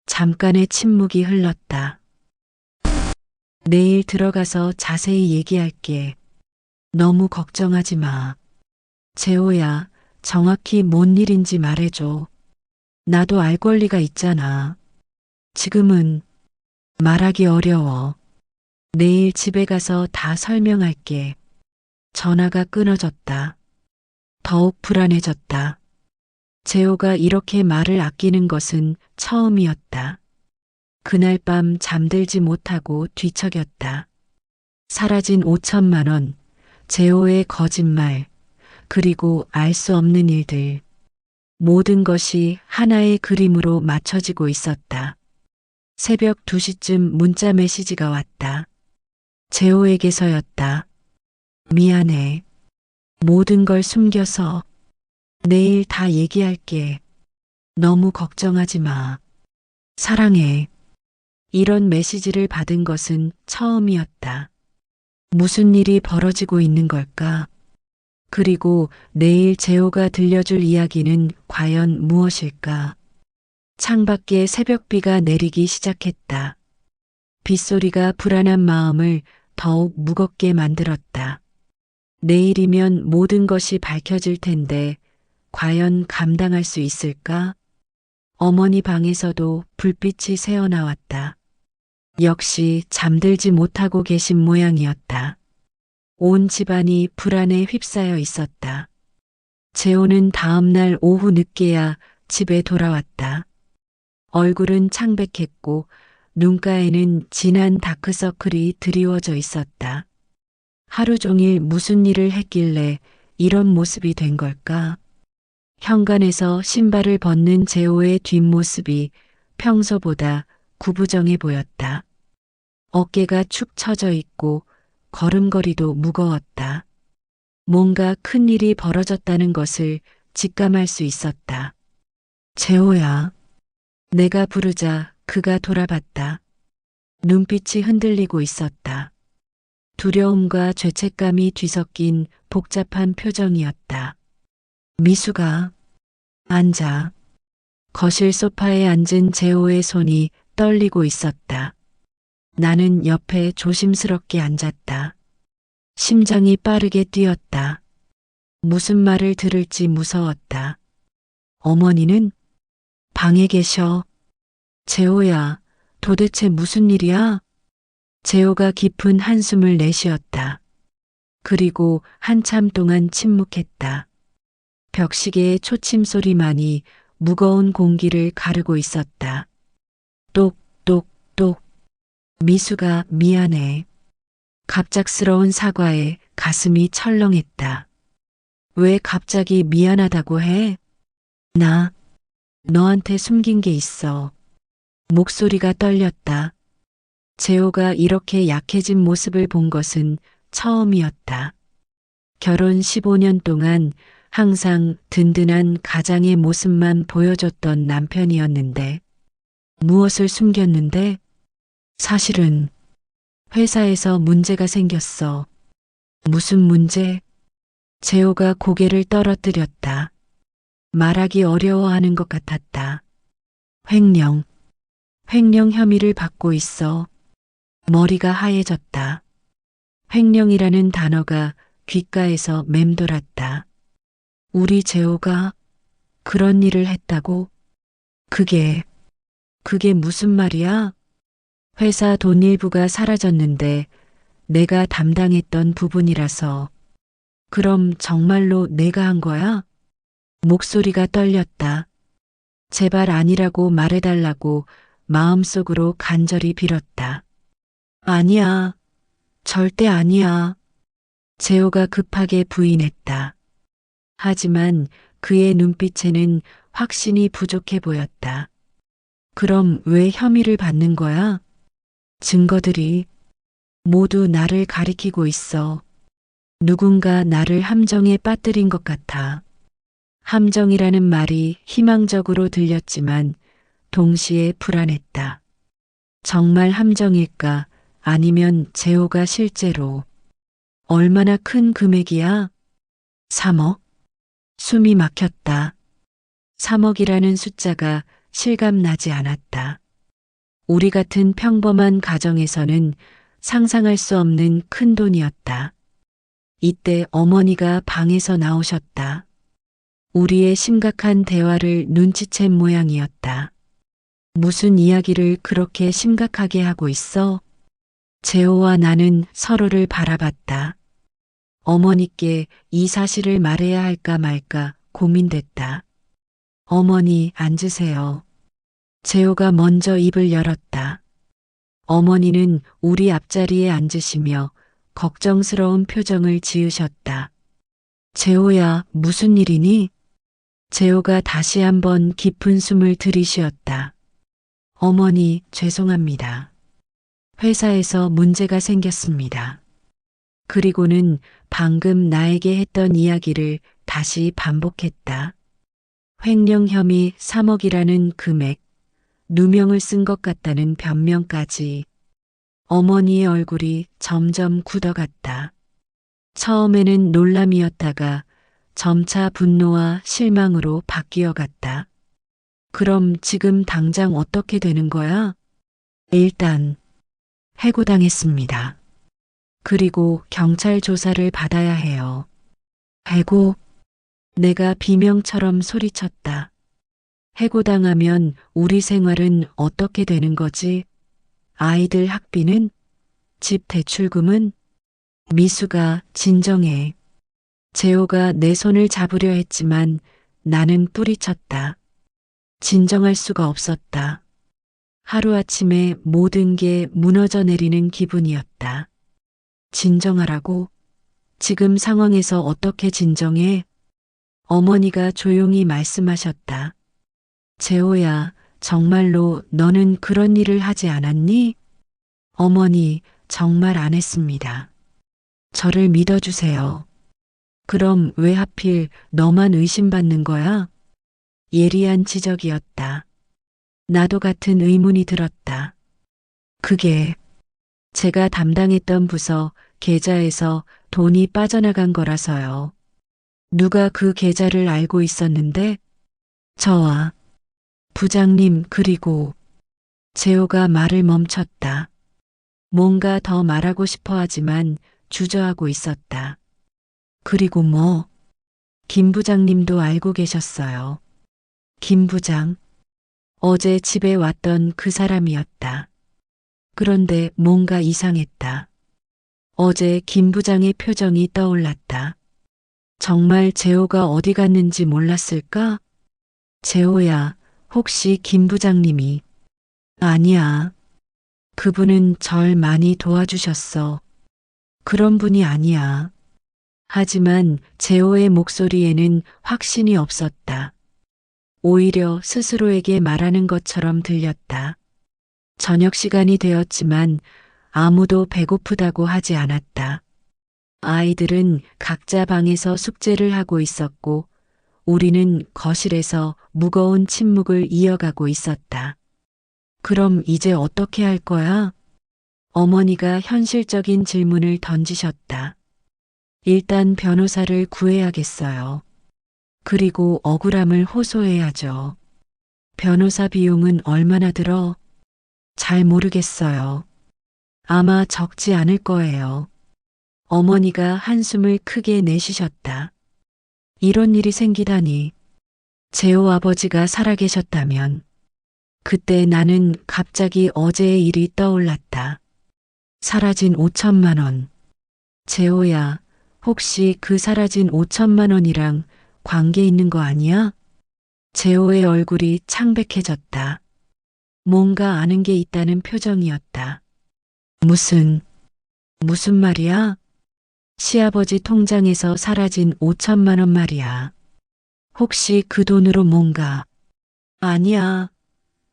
잠깐의 침묵이 흘렀다. 내일 들어가서 자세히 얘기할게. 너무 걱정하지 마. 재호야, 정확히 뭔 일인지 말해줘. 나도 알 권리가 있잖아. 지금은 말하기 어려워. 내일 집에 가서 다 설명할게. 전화가 끊어졌다. 더욱 불안해졌다. 재호가 이렇게 말을 아끼는 것은 처음이었다. 그날 밤 잠들지 못하고 뒤척였다. 사라진 5천만 원, 재호의 거짓말, 그리고 알 수 없는 일들. 모든 것이 하나의 그림으로 맞춰지고 있었다. 새벽 2시쯤 문자 메시지가 왔다. 재호에게서였다. 미안해. 모든 걸 숨겨서 내일 다 얘기할게. 너무 걱정하지 마. 사랑해. 이런 메시지를 받은 것은 처음이었다. 무슨 일이 벌어지고 있는 걸까? 그리고 내일 재호가 들려줄 이야기는 과연 무엇일까? 창밖에 새벽비가 내리기 시작했다. 빗소리가 불안한 마음을 더욱 무겁게 만들었다. 내일이면 모든 것이 밝혀질 텐데 과연 감당할 수 있을까? 어머니 방에서도 불빛이 새어나왔다. 역시 잠들지 못하고 계신 모양이었다. 온 집안이 불안에 휩싸여 있었다. 재호는 다음 날 오후 늦게야 집에 돌아왔다. 얼굴은 창백했고 눈가에는 진한 다크서클이 드리워져 있었다. 하루 종일 무슨 일을 했길래 이런 모습이 된 걸까? 현관에서 신발을 벗는 재호의 뒷모습이 평소보다 구부정해 보였다. 어깨가 축 처져 있고 걸음걸이도 무거웠다. 뭔가 큰 일이 벌어졌다는 것을 직감할 수 있었다. 재호야. 내가 부르자 그가 돌아봤다. 눈빛이 흔들리고 있었다. 두려움과 죄책감이 뒤섞인 복잡한 표정이었다. 미수가 앉아. 거실 소파에 앉은 재호의 손이 떨리고 있었다. 나는 옆에 조심스럽게 앉았다. 심장이 빠르게 뛰었다. 무슨 말을 들을지 무서웠다. 어머니는 방에 계셔. 재호야, 도대체 무슨 일이야? 재호가 깊은 한숨을 내쉬었다. 그리고 한참 동안 침묵했다. 벽시계의 초침 소리만이 무거운 공기를 가르고 있었다. 똑똑똑. 미수가 미안해. 갑작스러운 사과에 가슴이 철렁했다. 왜 갑자기 미안하다고 해? 나 너한테 숨긴 게 있어. 목소리가 떨렸다. 재호가 이렇게 약해진 모습을 본 것은 처음이었다. 결혼 15년 동안 항상 든든한 가장의 모습만 보여줬던 남편이었는데 무엇을 숨겼는데? 사실은 회사에서 문제가 생겼어. 무슨 문제? 재호가 고개를 떨어뜨렸다. 말하기 어려워하는 것 같았다. 횡령. 횡령 혐의를 받고 있어. 머리가 하얘졌다. 횡령이라는 단어가 귓가에서 맴돌았다. 우리 재호가 그런 일을 했다고? 그게 무슨 말이야? 회사 돈 일부가 사라졌는데 내가 담당했던 부분이라서. 그럼 정말로 내가 한 거야? 목소리가 떨렸다. 제발 아니라고 말해달라고 마음속으로 간절히 빌었다. 아니야. 절대 아니야. 재호가 급하게 부인했다. 하지만 그의 눈빛에는 확신이 부족해 보였다. 그럼 왜 혐의를 받는 거야? 증거들이 모두 나를 가리키고 있어. 누군가 나를 함정에 빠뜨린 것 같아. 함정이라는 말이 희망적으로 들렸지만 동시에 불안했다. 정말 함정일까? 아니면 재호가 실제로. 얼마나 큰 금액이야? 3억? 숨이 막혔다. 3억이라는 숫자가 실감나지 않았다. 우리 같은 평범한 가정에서는 상상할 수 없는 큰 돈이었다. 이때 어머니가 방에서 나오셨다. 우리의 심각한 대화를 눈치챈 모양이었다. 무슨 이야기를 그렇게 심각하게 하고 있어? 재호와 나는 서로를 바라봤다. 어머니께 이 사실을 말해야 할까 말까 고민됐다. 어머니 앉으세요. 재호가 먼저 입을 열었다. 어머니는 우리 앞자리에 앉으시며 걱정스러운 표정을 지으셨다. 재호야, 무슨 일이니? 재호가 다시 한번 깊은 숨을 들이쉬었다. 어머니, 죄송합니다. 회사에서 문제가 생겼습니다. 그리고는 방금 나에게 했던 이야기를 다시 반복했다. 횡령 혐의 3억이라는 금액, 누명을 쓴 것 같다는 변명까지. 어머니의 얼굴이 점점 굳어갔다. 처음에는 놀람이었다가 점차 분노와 실망으로 바뀌어갔다. 그럼 지금 당장 어떻게 되는 거야? 일단 해고당했습니다. 그리고 경찰 조사를 받아야 해요. 해고? 내가 비명처럼 소리쳤다. 해고당하면 우리 생활은 어떻게 되는 거지? 아이들 학비는? 집 대출금은? 미수가 진정해. 재호가 내 손을 잡으려 했지만 나는 뿌리쳤다. 진정할 수가 없었다. 하루아침에 모든 게 무너져 내리는 기분이었다. 진정하라고? 지금 상황에서 어떻게 진정해? 어머니가 조용히 말씀하셨다. 재호야, 정말로 너는 그런 일을 하지 않았니? 어머니, 정말 안 했습니다. 저를 믿어주세요. 그럼 왜 하필 너만 의심받는 거야? 예리한 지적이었다. 나도 같은 의문이 들었다. 그게 제가 담당했던 부서 계좌에서 돈이 빠져나간 거라서요. 누가 그 계좌를 알고 있었는데? 저와 부장님 그리고 재호가 말을 멈췄다. 뭔가 더 말하고 싶어 하지만 주저하고 있었다. 그리고 뭐? 김 부장님도 알고 계셨어요. 김 부장. 어제 집에 왔던 그 사람이었다. 그런데 뭔가 이상했다. 어제 김 부장의 표정이 떠올랐다. 정말 재호가 어디 갔는지 몰랐을까? 재호야, 혹시 김 부장님이. 아니야. 그분은 절 많이 도와주셨어. 그런 분이 아니야. 하지만 재호의 목소리에는 확신이 없었다. 오히려 스스로에게 말하는 것처럼 들렸다. 저녁 시간이 되었지만 아무도 배고프다고 하지 않았다. 아이들은 각자 방에서 숙제를 하고 있었고 우리는 거실에서 무거운 침묵을 이어가고 있었다. 그럼 이제 어떻게 할 거야? 어머니가 현실적인 질문을 던지셨다. 일단 변호사를 구해야겠어요. 그리고 억울함을 호소해야죠. 변호사 비용은 얼마나 들어? 잘 모르겠어요. 아마 적지 않을 거예요. 어머니가 한숨을 크게 내쉬셨다. 이런 일이 생기다니. 재호 아버지가 살아계셨다면. 그때 나는 갑자기 어제의 일이 떠올랐다. 사라진 5천만 원. 재호야, 혹시 그 사라진 5천만 원이랑 관계 있는 거 아니야? 재호의 얼굴이 창백해졌다. 뭔가 아는 게 있다는 표정이었다. 무슨 말이야? 시아버지 통장에서 사라진 5천만 원 말이야. 혹시 그 돈으로 뭔가? 아니야.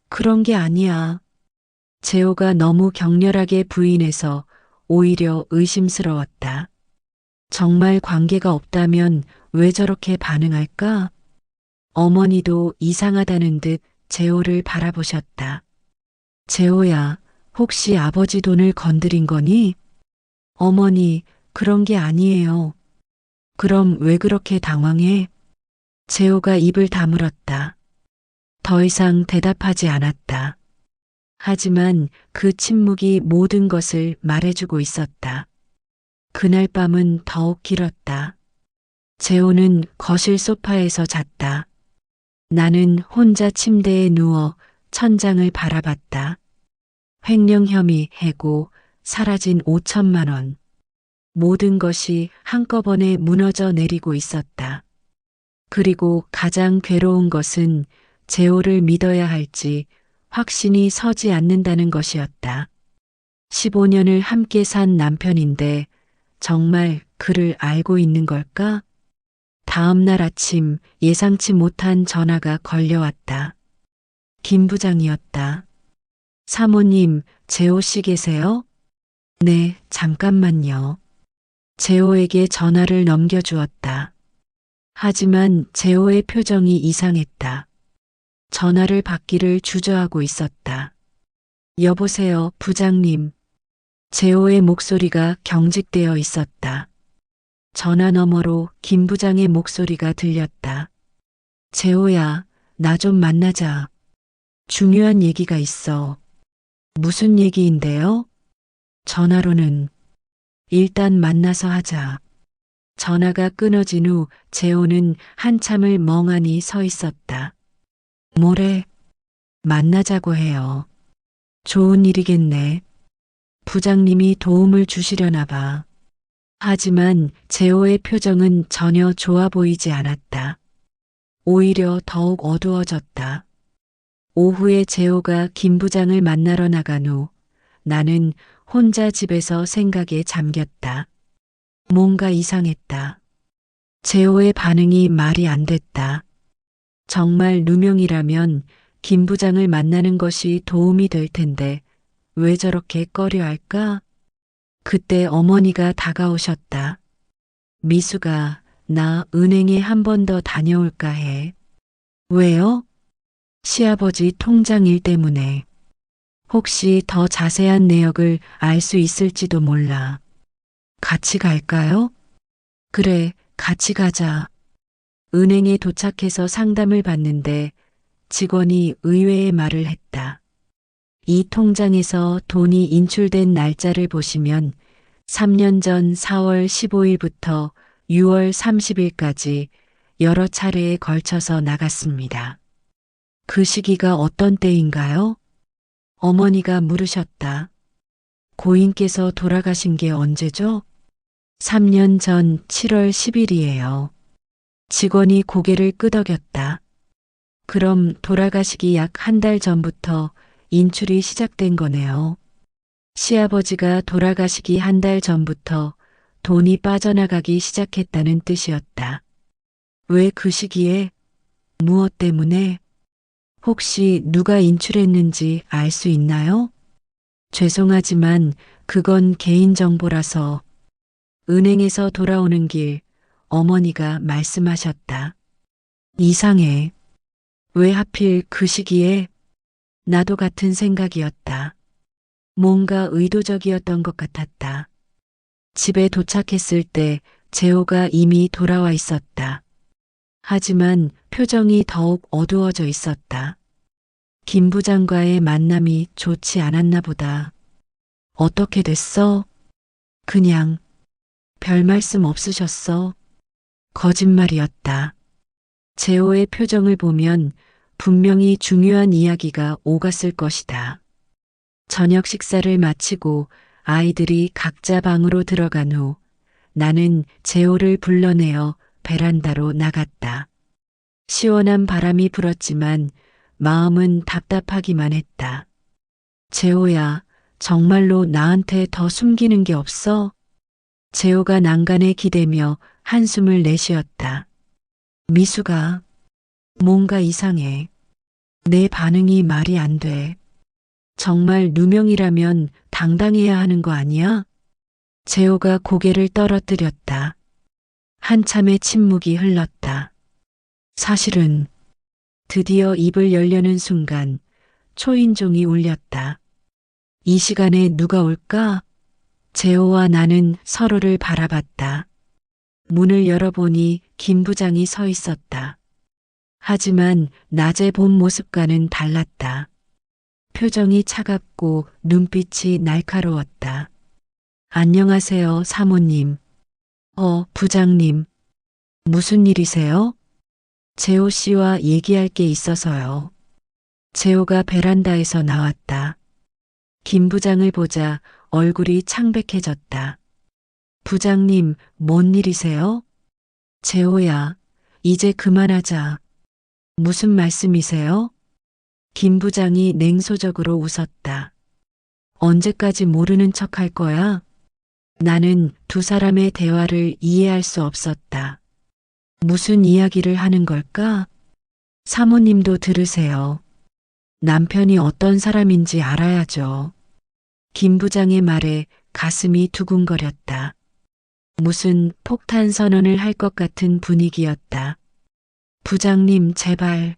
그런 게 아니야. 재호가 너무 격렬하게 부인해서 오히려 의심스러웠다. 정말 관계가 없다면 왜 저렇게 반응할까? 어머니도 이상하다는 듯 재호를 바라보셨다. 재호야, 혹시 아버지 돈을 건드린 거니? 어머니, 그런 게 아니에요. 그럼 왜 그렇게 당황해? 재호가 입을 다물었다. 더 이상 대답하지 않았다. 하지만 그 침묵이 모든 것을 말해주고 있었다. 그날 밤은 더욱 길었다. 재호는 거실 소파에서 잤다. 나는 혼자 침대에 누워 천장을 바라봤다. 횡령 혐의 해고, 사라진 5천만 원. 모든 것이 한꺼번에 무너져 내리고 있었다. 그리고 가장 괴로운 것은 재호를 믿어야 할지 확신이 서지 않는다는 것이었다. 15년을 함께 산 남편인데 정말 그를 알고 있는 걸까? 다음 날 아침 예상치 못한 전화가 걸려왔다. 김 부장이었다. 사모님, 재호 씨 계세요? 네, 잠깐만요. 재호에게 전화를 넘겨주었다. 하지만 재호의 표정이 이상했다. 전화를 받기를 주저하고 있었다. 여보세요, 부장님. 재호의 목소리가 경직되어 있었다. 전화 너머로 김 부장의 목소리가 들렸다. 재호야, 나 좀 만나자. 중요한 얘기가 있어. 무슨 얘기인데요? 전화로는. 일단 만나서 하자. 전화가 끊어진 후 재호는 한참을 멍하니 서 있었다. 뭐래? 만나자고 해요. 좋은 일이겠네. 부장님이 도움을 주시려나 봐. 하지만 재호의 표정은 전혀 좋아 보이지 않았다. 오히려 더욱 어두워졌다. 오후에 재호가 김 부장을 만나러 나간 후 나는 혼자 집에서 생각에 잠겼다. 뭔가 이상했다. 재호의 반응이 말이 안 됐다. 정말 누명이라면 김 부장을 만나는 것이 도움이 될 텐데 왜 저렇게 꺼려 할까? 그때 어머니가 다가오셨다. 미수가 나 은행에 한 번 더 다녀올까 해. 왜요? 시아버지 통장 일 때문에. 혹시 더 자세한 내역을 알 수 있을지도 몰라. 같이 갈까요? 그래, 같이 가자. 은행에 도착해서 상담을 받는데 직원이 의외의 말을 했다. 이 통장에서 돈이 인출된 날짜를 보시면 3년 전 4월 15일부터 6월 30일까지 여러 차례에 걸쳐서 나갔습니다. 그 시기가 어떤 때인가요? 어머니가 물으셨다. 고인께서 돌아가신 게 언제죠? 3년 전 7월 10일이에요. 직원이 고개를 끄덕였다. 그럼 돌아가시기 약 한 달 전부터 인출이 시작된 거네요. 시아버지가 돌아가시기 한 달 전부터 돈이 빠져나가기 시작했다는 뜻이었다. 왜 그 시기에? 무엇 때문에? 혹시 누가 인출했는지 알 수 있나요? 죄송하지만 그건 개인정보라서. 은행에서 돌아오는 길 어머니가 말씀하셨다. 이상해. 왜 하필 그 시기에? 나도 같은 생각이었다. 뭔가 의도적이었던 것 같았다. 집에 도착했을 때 재호가 이미 돌아와 있었다. 하지만 표정이 더욱 어두워져 있었다. 김 부장과의 만남이 좋지 않았나 보다. 어떻게 됐어? 그냥 별 말씀 없으셨어. 거짓말이었다. 재호의 표정을 보면 분명히 중요한 이야기가 오갔을 것이다. 저녁 식사를 마치고 아이들이 각자 방으로 들어간 후 나는 재호를 불러내어 베란다로 나갔다. 시원한 바람이 불었지만 마음은 답답하기만 했다. 재호야, 정말로 나한테 더 숨기는 게 없어? 재호가 난간에 기대며 한숨을 내쉬었다. 미수가, 뭔가 이상해. 내 반응이 말이 안 돼. 정말 누명이라면 당당해야 하는 거 아니야? 재호가 고개를 떨어뜨렸다. 한참의 침묵이 흘렀다. 사실은 드디어 입을 열려는 순간 초인종이 울렸다. 이 시간에 누가 올까? 재호와 나는 서로를 바라봤다. 문을 열어보니 김 부장이 서 있었다. 하지만 낮에 본 모습과는 달랐다. 표정이 차갑고 눈빛이 날카로웠다. 안녕하세요, 사모님. 부장님. 무슨 일이세요? 재호 씨와 얘기할 게 있어서요. 재호가 베란다에서 나왔다. 김 부장을 보자 얼굴이 창백해졌다. 부장님, 뭔 일이세요? 재호야, 이제 그만하자. 무슨 말씀이세요? 김 부장이 냉소적으로 웃었다. 언제까지 모르는 척 할 거야? 나는 두 사람의 대화를 이해할 수 없었다. 무슨 이야기를 하는 걸까? 사모님도 들으세요. 남편이 어떤 사람인지 알아야죠. 김 부장의 말에 가슴이 두근거렸다. 무슨 폭탄 선언을 할 것 같은 분위기였다. 부장님, 제발.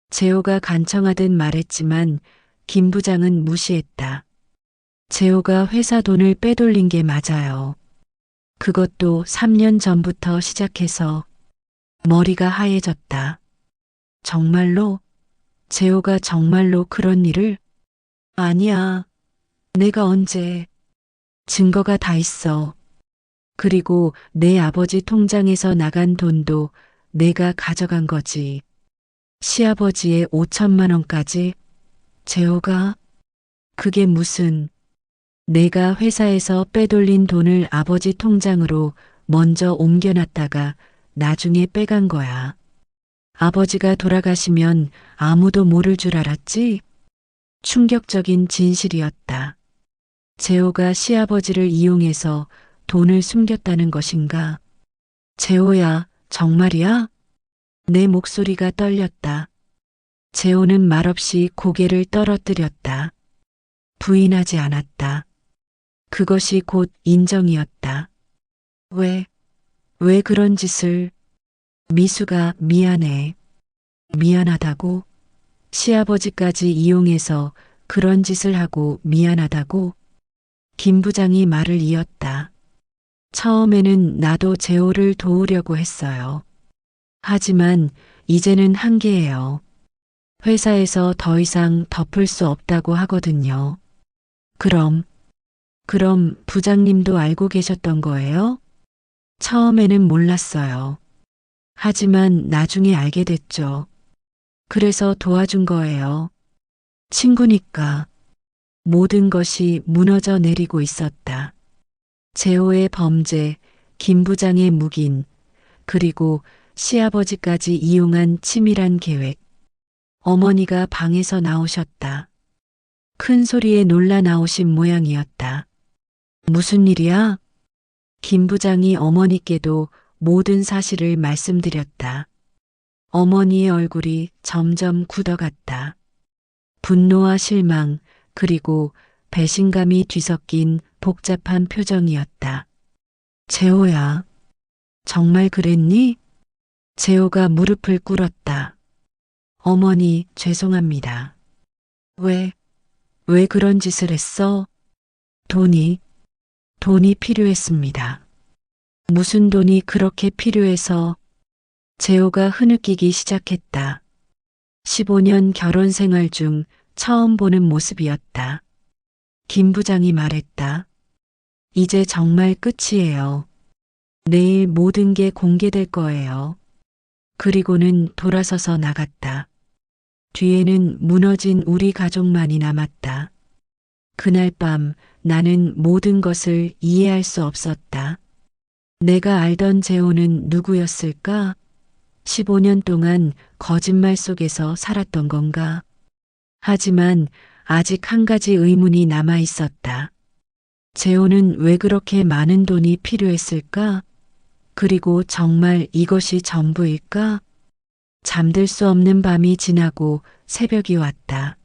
재호가 간청하듯 말했지만 김 부장은 무시했다. 재호가 회사 돈을 빼돌린 게 맞아요. 그것도 3년 전부터 시작해서. 머리가 하얘졌다. 정말로? 재호가 정말로 그런 일을? 아니야. 내가 언제. 증거가 다 있어. 그리고 내 아버지 통장에서 나간 돈도 내가 가져간 거지. 시아버지의 5천만 원까지. 재호가? 그게 무슨. 내가 회사에서 빼돌린 돈을 아버지 통장으로 먼저 옮겨놨다가 나중에 빼간 거야. 아버지가 돌아가시면 아무도 모를 줄 알았지? 충격적인 진실이었다. 재호가 시아버지를 이용해서 돈을 숨겼다는 것인가? 재호야, 정말이야? 내 목소리가 떨렸다. 재호는 말없이 고개를 떨어뜨렸다. 부인하지 않았다. 그것이 곧 인정이었다. 왜 그런 짓을? 미수가 미안해. 미안하다고? 시아버지까지 이용해서 그런 짓을 하고 미안하다고? 김 부장이 말을 이었다. 처음에는 나도 재호를 도우려고 했어요. 하지만 이제는 한계예요. 회사에서 더 이상 덮을 수 없다고 하거든요. 그럼 부장님도 알고 계셨던 거예요? 처음에는 몰랐어요. 하지만 나중에 알게 됐죠. 그래서 도와준 거예요. 친구니까. 모든 것이 무너져 내리고 있었다. 재호의 범죄, 김 부장의 묵인, 그리고 시아버지까지 이용한 치밀한 계획. 어머니가 방에서 나오셨다. 큰 소리에 놀라 나오신 모양이었다. 무슨 일이야? 김 부장이 어머니께도 모든 사실을 말씀드렸다. 어머니의 얼굴이 점점 굳어갔다. 분노와 실망, 그리고 배신감이 뒤섞인 복잡한 표정이었다. 재호야, 정말 그랬니? 재호가 무릎을 꿇었다. 어머니, 죄송합니다. 왜 그런 짓을 했어? 돈이 필요했습니다. 무슨 돈이 그렇게 필요해서? 재호가 흐느끼기 시작했다. 15년 결혼 생활 중 처음 보는 모습이었다. 김 부장이 말했다. 이제 정말 끝이에요. 내일 모든 게 공개될 거예요. 그리고는 돌아서서 나갔다. 뒤에는 무너진 우리 가족만이 남았다. 그날 밤 나는 모든 것을 이해할 수 없었다. 내가 알던 재호는 누구였을까? 15년 동안 거짓말 속에서 살았던 건가? 하지만 아직 한 가지 의문이 남아 있었다. 재호는 왜 그렇게 많은 돈이 필요했을까? 그리고 정말 이것이 전부일까? 잠들 수 없는 밤이 지나고 새벽이 왔다.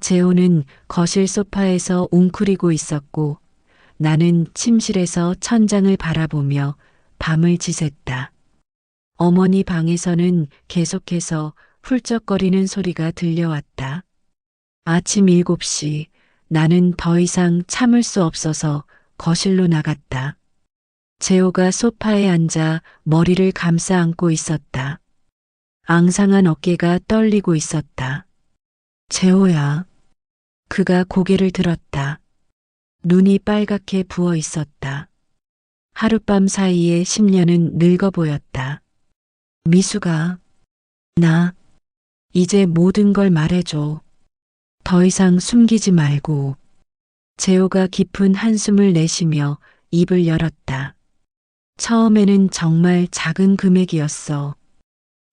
재호는 거실 소파에서 웅크리고 있었고 나는 침실에서 천장을 바라보며 밤을 지샜다. 어머니 방에서는 계속해서 훌쩍거리는 소리가 들려왔다. 아침 7시 나는 더 이상 참을 수 없어서 거실로 나갔다. 재호가 소파에 앉아 머리를 감싸 안고 있었다. 앙상한 어깨가 떨리고 있었다. 재호야. 그가 고개를 들었다. 눈이 빨갛게 부어 있었다. 하룻밤 사이에 10년은 늙어 보였다. 미수가, 나, 이제 모든 걸 말해줘. 더 이상 숨기지 말고. 재호가 깊은 한숨을 내쉬며 입을 열었다. 처음에는 정말 작은 금액이었어.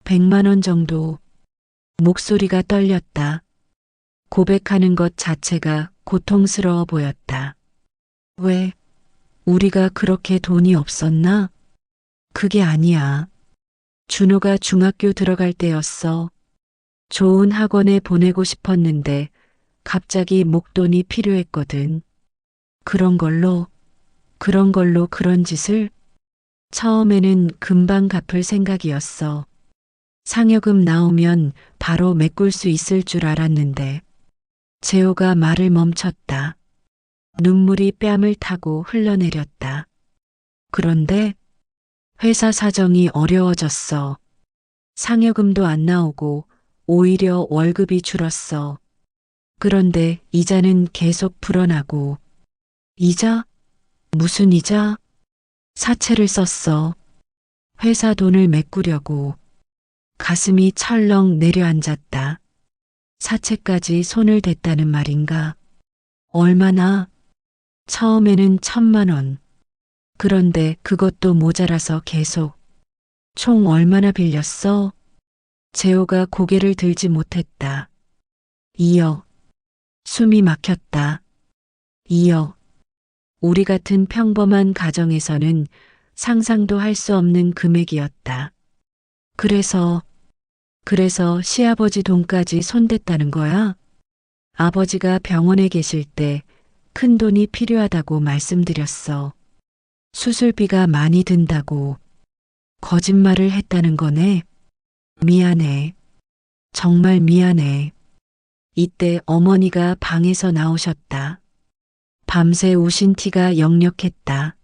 100만 원 정도. 목소리가 떨렸다. 고백하는 것 자체가 고통스러워 보였다. 왜? 우리가 그렇게 돈이 없었나? 그게 아니야. 준호가 중학교 들어갈 때였어. 좋은 학원에 보내고 싶었는데 갑자기 목돈이 필요했거든. 그런 걸로 그런 짓을? 처음에는 금방 갚을 생각이었어. 상여금 나오면 바로 메꿀 수 있을 줄 알았는데. 재호가 말을 멈췄다. 눈물이 뺨을 타고 흘러내렸다. 그런데 회사 사정이 어려워졌어. 상여금도 안 나오고 오히려 월급이 줄었어. 그런데 이자는 계속 불어나고. 이자? 무슨 이자? 사채를 썼어. 회사 돈을 메꾸려고. 가슴이 철렁 내려앉았다. 사채까지 손을 댔다는 말인가? 얼마나? 처음에는 1,000만 원. 그런데 그것도 모자라서 계속. 총 얼마나 빌렸어? 재호가 고개를 들지 못했다. 2억. 숨이 막혔다. 2억. 우리 같은 평범한 가정에서는 상상도 할 수 없는 금액이었다. 그래서 시아버지 돈까지 손댔다는 거야? 아버지가 병원에 계실 때 큰 돈이 필요하다고 말씀드렸어. 수술비가 많이 든다고. 거짓말을 했다는 거네. 미안해. 정말 미안해. 이때 어머니가 방에서 나오셨다. 밤새 우신 티가 역력했다.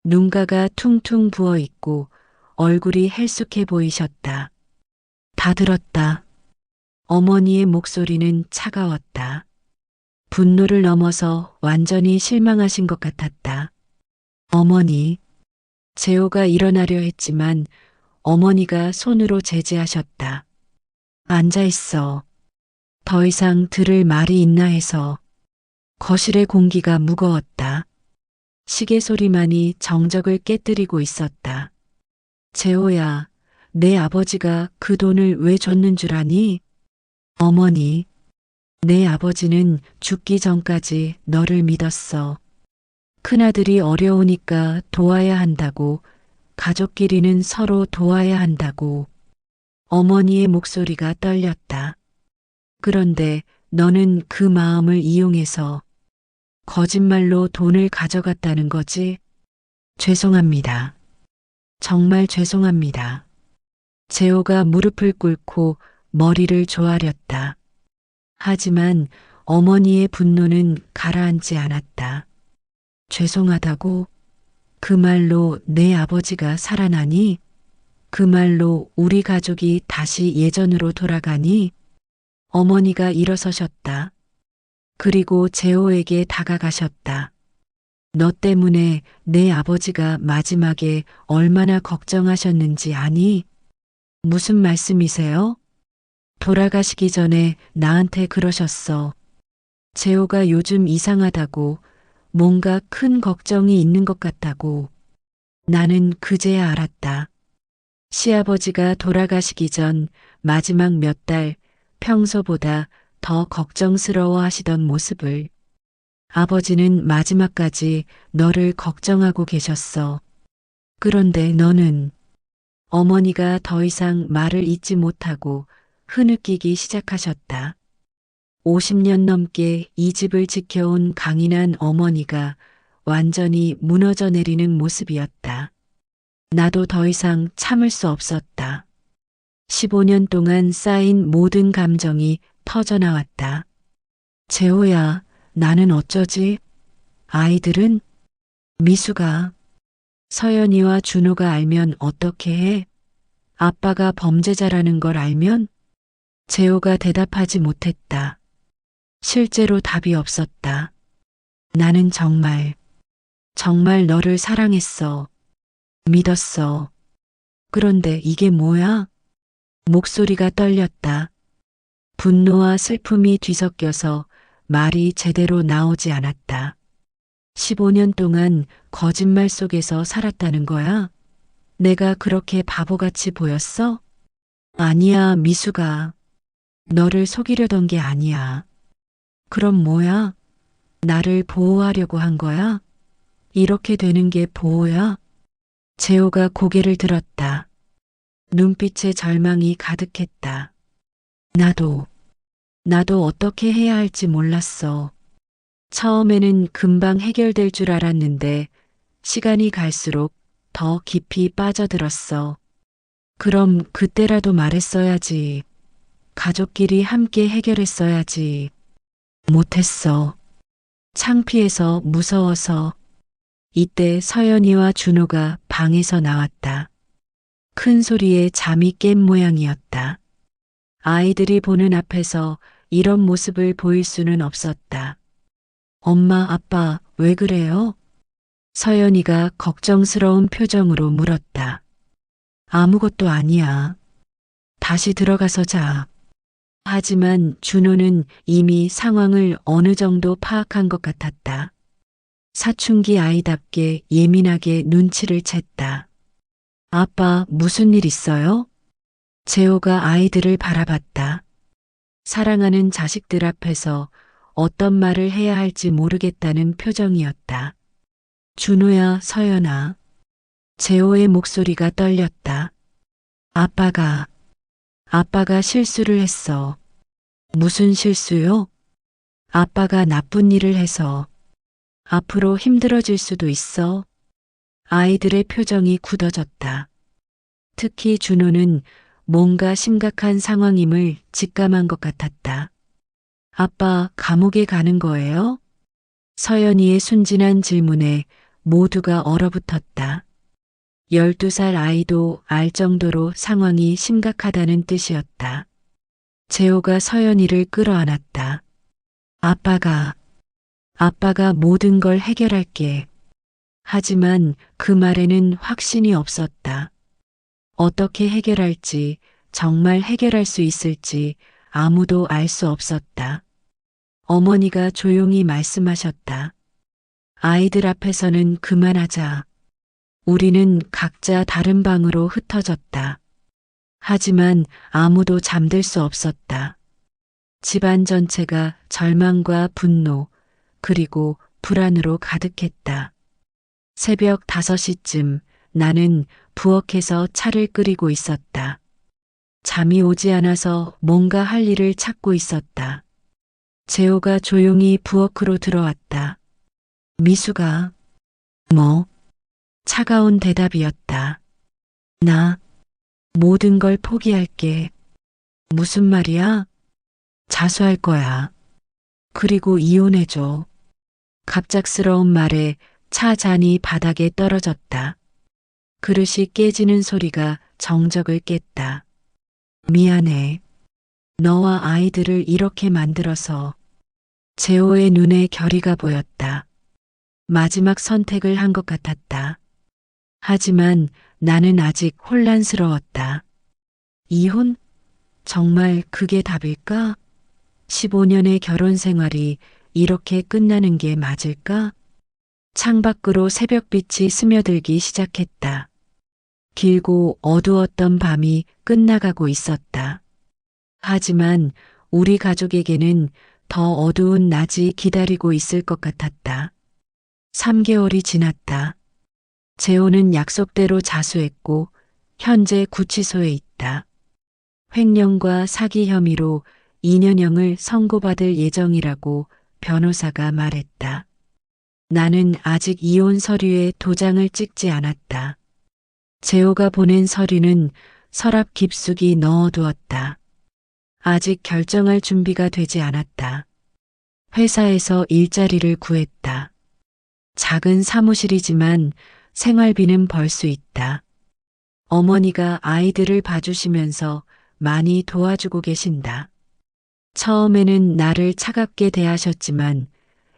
눈가가 퉁퉁 부어 있고 얼굴이 헬쑥해 보이셨다. 다 들었다. 어머니의 목소리는 차가웠다. 분노를 넘어서 완전히 실망하신 것 같았다. 어머니. 재호가 일어나려 했지만 어머니가 손으로 제지하셨다. 앉아 있어. 더 이상 들을 말이 있나 해서. 거실의 공기가 무거웠다. 시계 소리만이 정적을 깨뜨리고 있었다. 재호야, 내 아버지가 그 돈을 왜 줬는 줄 아니? 어머니, 내 아버지는 죽기 전까지 너를 믿었어. 큰아들이 어려우니까 도와야 한다고, 가족끼리는 서로 도와야 한다고. 어머니의 목소리가 떨렸다. 그런데 너는 그 마음을 이용해서 거짓말로 돈을 가져갔다는 거지? 죄송합니다. 정말 죄송합니다. 재호가 무릎을 꿇고 머리를 조아렸다. 하지만 어머니의 분노는 가라앉지 않았다. 죄송하다고? 그 말로 내 아버지가 살아나니? 그 말로 우리 가족이 다시 예전으로 돌아가니? 어머니가 일어서셨다. 그리고 재호에게 다가가셨다. 너 때문에 내 아버지가 마지막에 얼마나 걱정하셨는지 아니? 무슨 말씀이세요? 돌아가시기 전에 나한테 그러셨어. 재호가 요즘 이상하다고, 뭔가 큰 걱정이 있는 것 같다고. 나는 그제야 알았다. 시아버지가 돌아가시기 전 마지막 몇 달 평소보다 더 걱정스러워 하시던 모습을. 아버지는 마지막까지 너를 걱정하고 계셨어. 그런데 너는. 어머니가 더 이상 말을 잇지 못하고 흐느끼기 시작하셨다. 50년 넘게 이 집을 지켜온 강인한 어머니가 완전히 무너져 내리는 모습이었다. 나도 더 이상 참을 수 없었다. 15년 동안 쌓인 모든 감정이 터져나왔다. 재호야, 나는 어쩌지? 아이들은? 미수가? 서연이와 준호가 알면 어떻게 해? 아빠가 범죄자라는 걸 알면? 재호가 대답하지 못했다. 실제로 답이 없었다. 나는 정말 너를 사랑했어. 믿었어. 그런데 이게 뭐야? 목소리가 떨렸다. 분노와 슬픔이 뒤섞여서 말이 제대로 나오지 않았다. 15년 동안 거짓말 속에서 살았다는 거야? 내가 그렇게 바보같이 보였어? 아니야, 미수가. 너를 속이려던 게 아니야. 그럼 뭐야? 나를 보호하려고 한 거야? 이렇게 되는 게 보호야? 재호가 고개를 들었다. 눈빛에 절망이 가득했다. 나도 어떻게 해야 할지 몰랐어. 처음에는 금방 해결될 줄 알았는데 시간이 갈수록 더 깊이 빠져들었어. 그럼 그때라도 말했어야지. 가족끼리 함께 해결했어야지. 못했어. 창피해서 무서워서. 이때 서연이와 준호가 방에서 나왔다. 큰 소리에 잠이 깬 모양이었다. 아이들이 보는 앞에서 이런 모습을 보일 수는 없었다. 엄마, 아빠, 왜 그래요? 서연이가 걱정스러운 표정으로 물었다. 아무것도 아니야. 다시 들어가서 자. 하지만 준호는 이미 상황을 어느 정도 파악한 것 같았다. 사춘기 아이답게 예민하게 눈치를 챘다. 아빠, 무슨 일 있어요? 재호가 아이들을 바라봤다. 사랑하는 자식들 앞에서 어떤 말을 해야 할지 모르겠다는 표정이었다. 준호야, 서연아. 재호의 목소리가 떨렸다. 아빠가 실수를 했어. 무슨 실수요? 아빠가 나쁜 일을 해서 앞으로 힘들어질 수도 있어. 아이들의 표정이 굳어졌다. 특히 준호는 뭔가 심각한 상황임을 직감한 것 같았다. 아빠, 감옥에 가는 거예요? 서연이의 순진한 질문에 모두가 얼어붙었다. 12살 아이도 알 정도로 상황이 심각하다는 뜻이었다. 재호가 서연이를 끌어안았다. 아빠가 모든 걸 해결할게. 하지만 그 말에는 확신이 없었다. 어떻게 해결할지, 정말 해결할 수 있을지 아무도 알 수 없었다. 어머니가 조용히 말씀하셨다. 아이들 앞에서는 그만하자. 우리는 각자 다른 방으로 흩어졌다. 하지만 아무도 잠들 수 없었다. 집안 전체가 절망과 분노, 그리고 불안으로 가득했다. 새벽 5시쯤 나는 부엌에서 차를 끓이고 있었다. 잠이 오지 않아서 뭔가 할 일을 찾고 있었다. 재호가 조용히 부엌으로 들어왔다. 미수가, 뭐? 차가운 대답이었다. 나 모든 걸 포기할게. 무슨 말이야? 자수할 거야. 그리고 이혼해줘. 갑작스러운 말에 차 잔이 바닥에 떨어졌다. 그릇이 깨지는 소리가 정적을 깼다. 미안해. 너와 아이들을 이렇게 만들어서. 재호의 눈에 결의가 보였다. 마지막 선택을 한 것 같았다. 하지만 나는 아직 혼란스러웠다. 이혼? 정말 그게 답일까? 15년의 결혼 생활이 이렇게 끝나는 게 맞을까? 창밖으로 새벽빛이 스며들기 시작했다. 길고 어두웠던 밤이 끝나가고 있었다. 하지만 우리 가족에게는 더 어두운 낮이 기다리고 있을 것 같았다. 3개월이 지났다. 재호는 약속대로 자수했고 현재 구치소에 있다. 횡령과 사기 혐의로 2년형을 선고받을 예정이라고 변호사가 말했다. 나는 아직 이혼 서류에 도장을 찍지 않았다. 재호가 보낸 서류는 서랍 깊숙이 넣어두었다. 아직 결정할 준비가 되지 않았다. 회사에서 일자리를 구했다. 작은 사무실이지만 생활비는 벌 수 있다. 어머니가 아이들을 봐주시면서 많이 도와주고 계신다. 처음에는 나를 차갑게 대하셨지만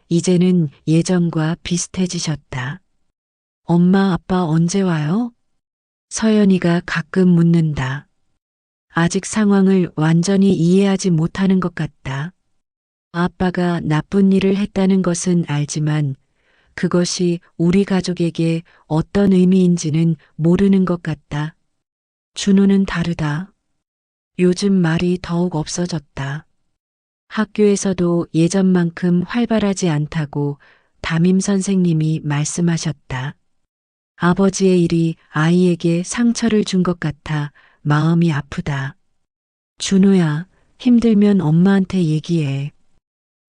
이제는 예전과 비슷해지셨다. 엄마, 아빠 언제 와요? 서연이가 가끔 묻는다. 아직 상황을 완전히 이해하지 못하는 것 같다. 아빠가 나쁜 일을 했다는 것은 알지만 그것이 우리 가족에게 어떤 의미인지는 모르는 것 같다. 준호는 다르다. 요즘 말이 더욱 없어졌다. 학교에서도 예전만큼 활발하지 않다고 담임 선생님이 말씀하셨다. 아버지의 일이 아이에게 상처를 준 것 같아 마음이 아프다. 준호야, 힘들면 엄마한테 얘기해.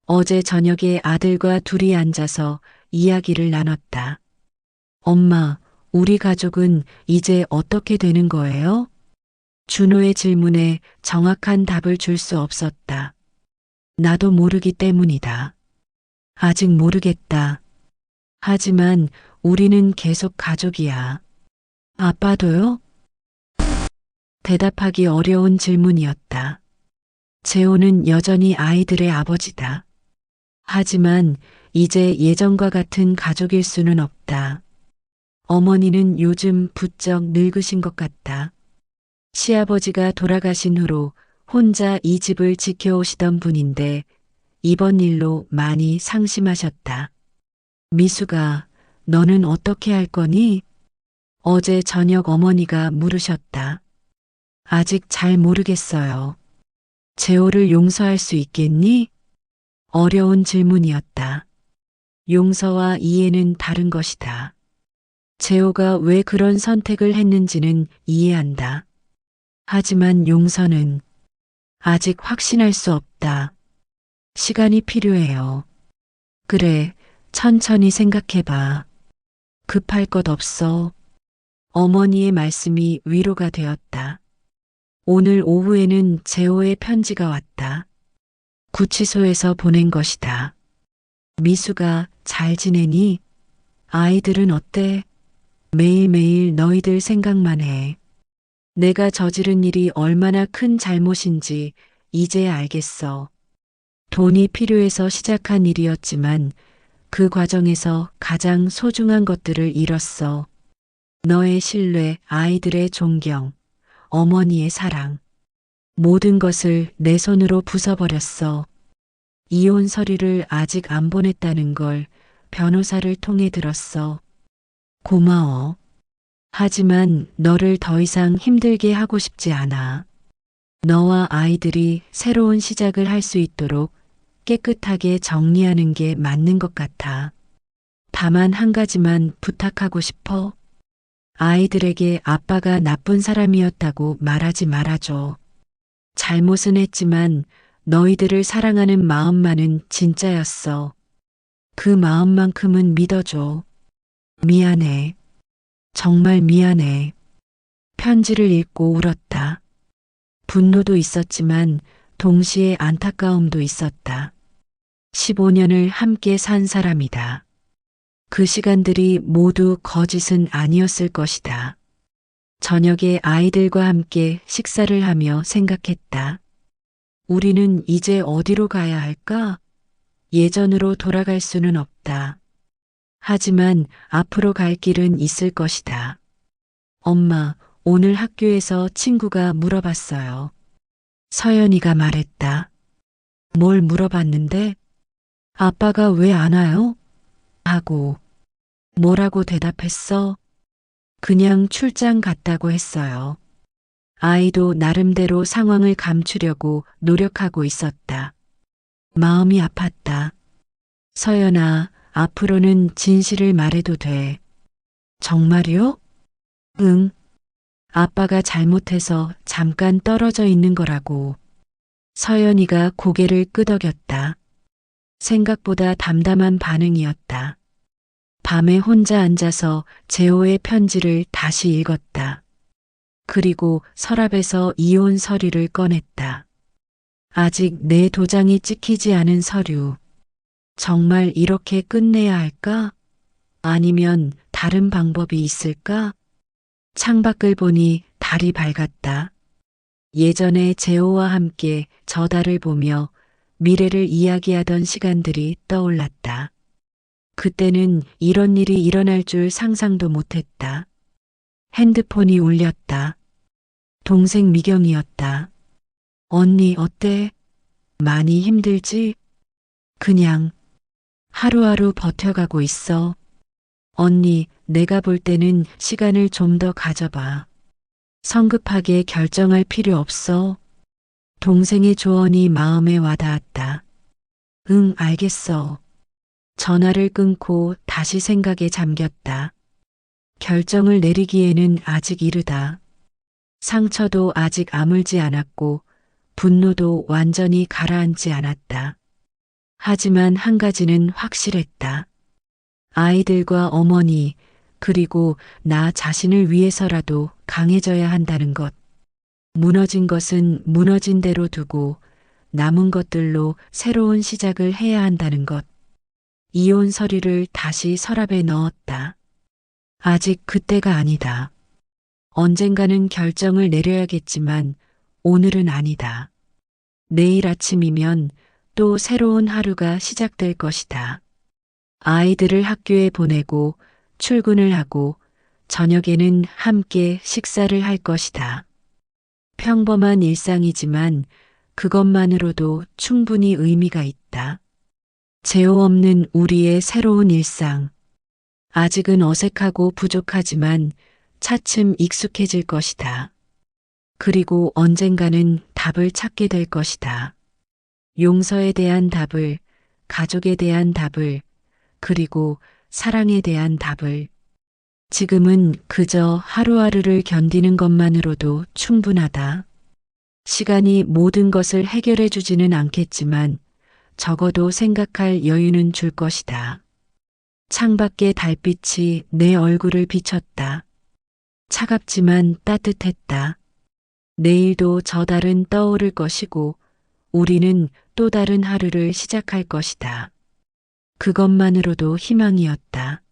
어제 저녁에 아들과 둘이 앉아서 이야기를 나눴다. 엄마, 우리 가족은 이제 어떻게 되는 거예요? 준호의 질문에 정확한 답을 줄 수 없었다. 나도 모르기 때문이다. 아직 모르겠다. 하지만 우리는 계속 가족이야. 아빠도요? 대답하기 어려운 질문이었다. 재호는 여전히 아이들의 아버지다. 하지만 이제 예전과 같은 가족일 수는 없다. 어머니는 요즘 부쩍 늙으신 것 같다. 시아버지가 돌아가신 후로 혼자 이 집을 지켜오시던 분인데 이번 일로 많이 상심하셨다. 미수가, 너는 어떻게 할 거니? 어제 저녁 어머니가 물으셨다. 아직 잘 모르겠어요. 재호를 용서할 수 있겠니? 어려운 질문이었다. 용서와 이해는 다른 것이다. 재호가 왜 그런 선택을 했는지는 이해한다. 하지만 용서는 아직 확신할 수 없다. 시간이 필요해요. 그래, 천천히 생각해봐. 급할 것 없어. 어머니의 말씀이 위로가 되었다. 오늘 오후에는 재호의 편지가 왔다. 구치소에서 보낸 것이다. 미수가 잘 지내니? 아이들은 어때? 매일매일 너희들 생각만 해. 내가 저지른 일이 얼마나 큰 잘못인지 이제 알겠어. 돈이 필요해서 시작한 일이었지만 그 과정에서 가장 소중한 것들을 잃었어. 너의 신뢰, 아이들의 존경, 어머니의 사랑. 모든 것을 내 손으로 부숴버렸어. 이혼 서류를 아직 안 보냈다는 걸 변호사를 통해 들었어. 고마워. 하지만 너를 더 이상 힘들게 하고 싶지 않아. 너와 아이들이 새로운 시작을 할 수 있도록 깨끗하게 정리하는 게 맞는 것 같아. 다만 한 가지만 부탁하고 싶어. 아이들에게 아빠가 나쁜 사람이었다고 말하지 말아줘. 잘못은 했지만 너희들을 사랑하는 마음만은 진짜였어. 그 마음만큼은 믿어줘. 미안해. 정말 미안해. 편지를 읽고 울었다. 분노도 있었지만 동시에 안타까움도 있었다. 15년을 함께 산 사람이다. 그 시간들이 모두 거짓은 아니었을 것이다. 저녁에 아이들과 함께 식사를 하며 생각했다. 우리는 이제 어디로 가야 할까? 예전으로 돌아갈 수는 없다. 하지만 앞으로 갈 길은 있을 것이다. 엄마, 오늘 학교에서 친구가 물어봤어요. 서연이가 말했다. 뭘 물어봤는데? 아빠가 왜 안 와요? 하고. 뭐라고 대답했어? 그냥 출장 갔다고 했어요. 아이도 나름대로 상황을 감추려고 노력하고 있었다. 마음이 아팠다. 서연아, 앞으로는 진실을 말해도 돼. 정말요? 응. 아빠가 잘못해서 잠깐 떨어져 있는 거라고. 서연이가 고개를 끄덕였다. 생각보다 담담한 반응이었다. 밤에 혼자 앉아서 재호의 편지를 다시 읽었다. 그리고 서랍에서 이혼 서류를 꺼냈다. 아직 내 도장이 찍히지 않은 서류. 정말 이렇게 끝내야 할까? 아니면 다른 방법이 있을까? 창밖을 보니 달이 밝았다. 예전에 재호와 함께 저 달을 보며 미래를 이야기하던 시간들이 떠올랐다. 그때는 이런 일이 일어날 줄 상상도 못했다. 핸드폰이 울렸다. 동생 미경이었다. 언니 어때? 많이 힘들지? 그냥 하루하루 버텨가고 있어. 언니, 내가 볼 때는 시간을 좀 더 가져봐. 성급하게 결정할 필요 없어. 동생의 조언이 마음에 와닿았다. 응, 알겠어. 전화를 끊고 다시 생각에 잠겼다. 결정을 내리기에는 아직 이르다. 상처도 아직 아물지 않았고 분노도 완전히 가라앉지 않았다. 하지만 한 가지는 확실했다. 아이들과 어머니, 그리고 나 자신을 위해서라도 강해져야 한다는 것. 무너진 것은 무너진 대로 두고 남은 것들로 새로운 시작을 해야 한다는 것. 이혼 서류를 다시 서랍에 넣었다. 아직 그때가 아니다. 언젠가는 결정을 내려야겠지만 오늘은 아니다. 내일 아침이면 또 새로운 하루가 시작될 것이다. 아이들을 학교에 보내고 출근을 하고 저녁에는 함께 식사를 할 것이다. 평범한 일상이지만 그것만으로도 충분히 의미가 있다. 제호 없는 우리의 새로운 일상. 아직은 어색하고 부족하지만 차츰 익숙해질 것이다. 그리고 언젠가는 답을 찾게 될 것이다. 용서에 대한 답을, 가족에 대한 답을, 그리고 사랑에 대한 답을. 지금은 그저 하루하루를 견디는 것만으로도 충분하다. 시간이 모든 것을 해결해 주지는 않겠지만 적어도 생각할 여유는 줄 것이다. 창밖의 달빛이 내 얼굴을 비쳤다. 차갑지만 따뜻했다. 내일도 저 달은 떠오를 것이고 우리는 또 다른 하루를 시작할 것이다. 그것만으로도 희망이었다.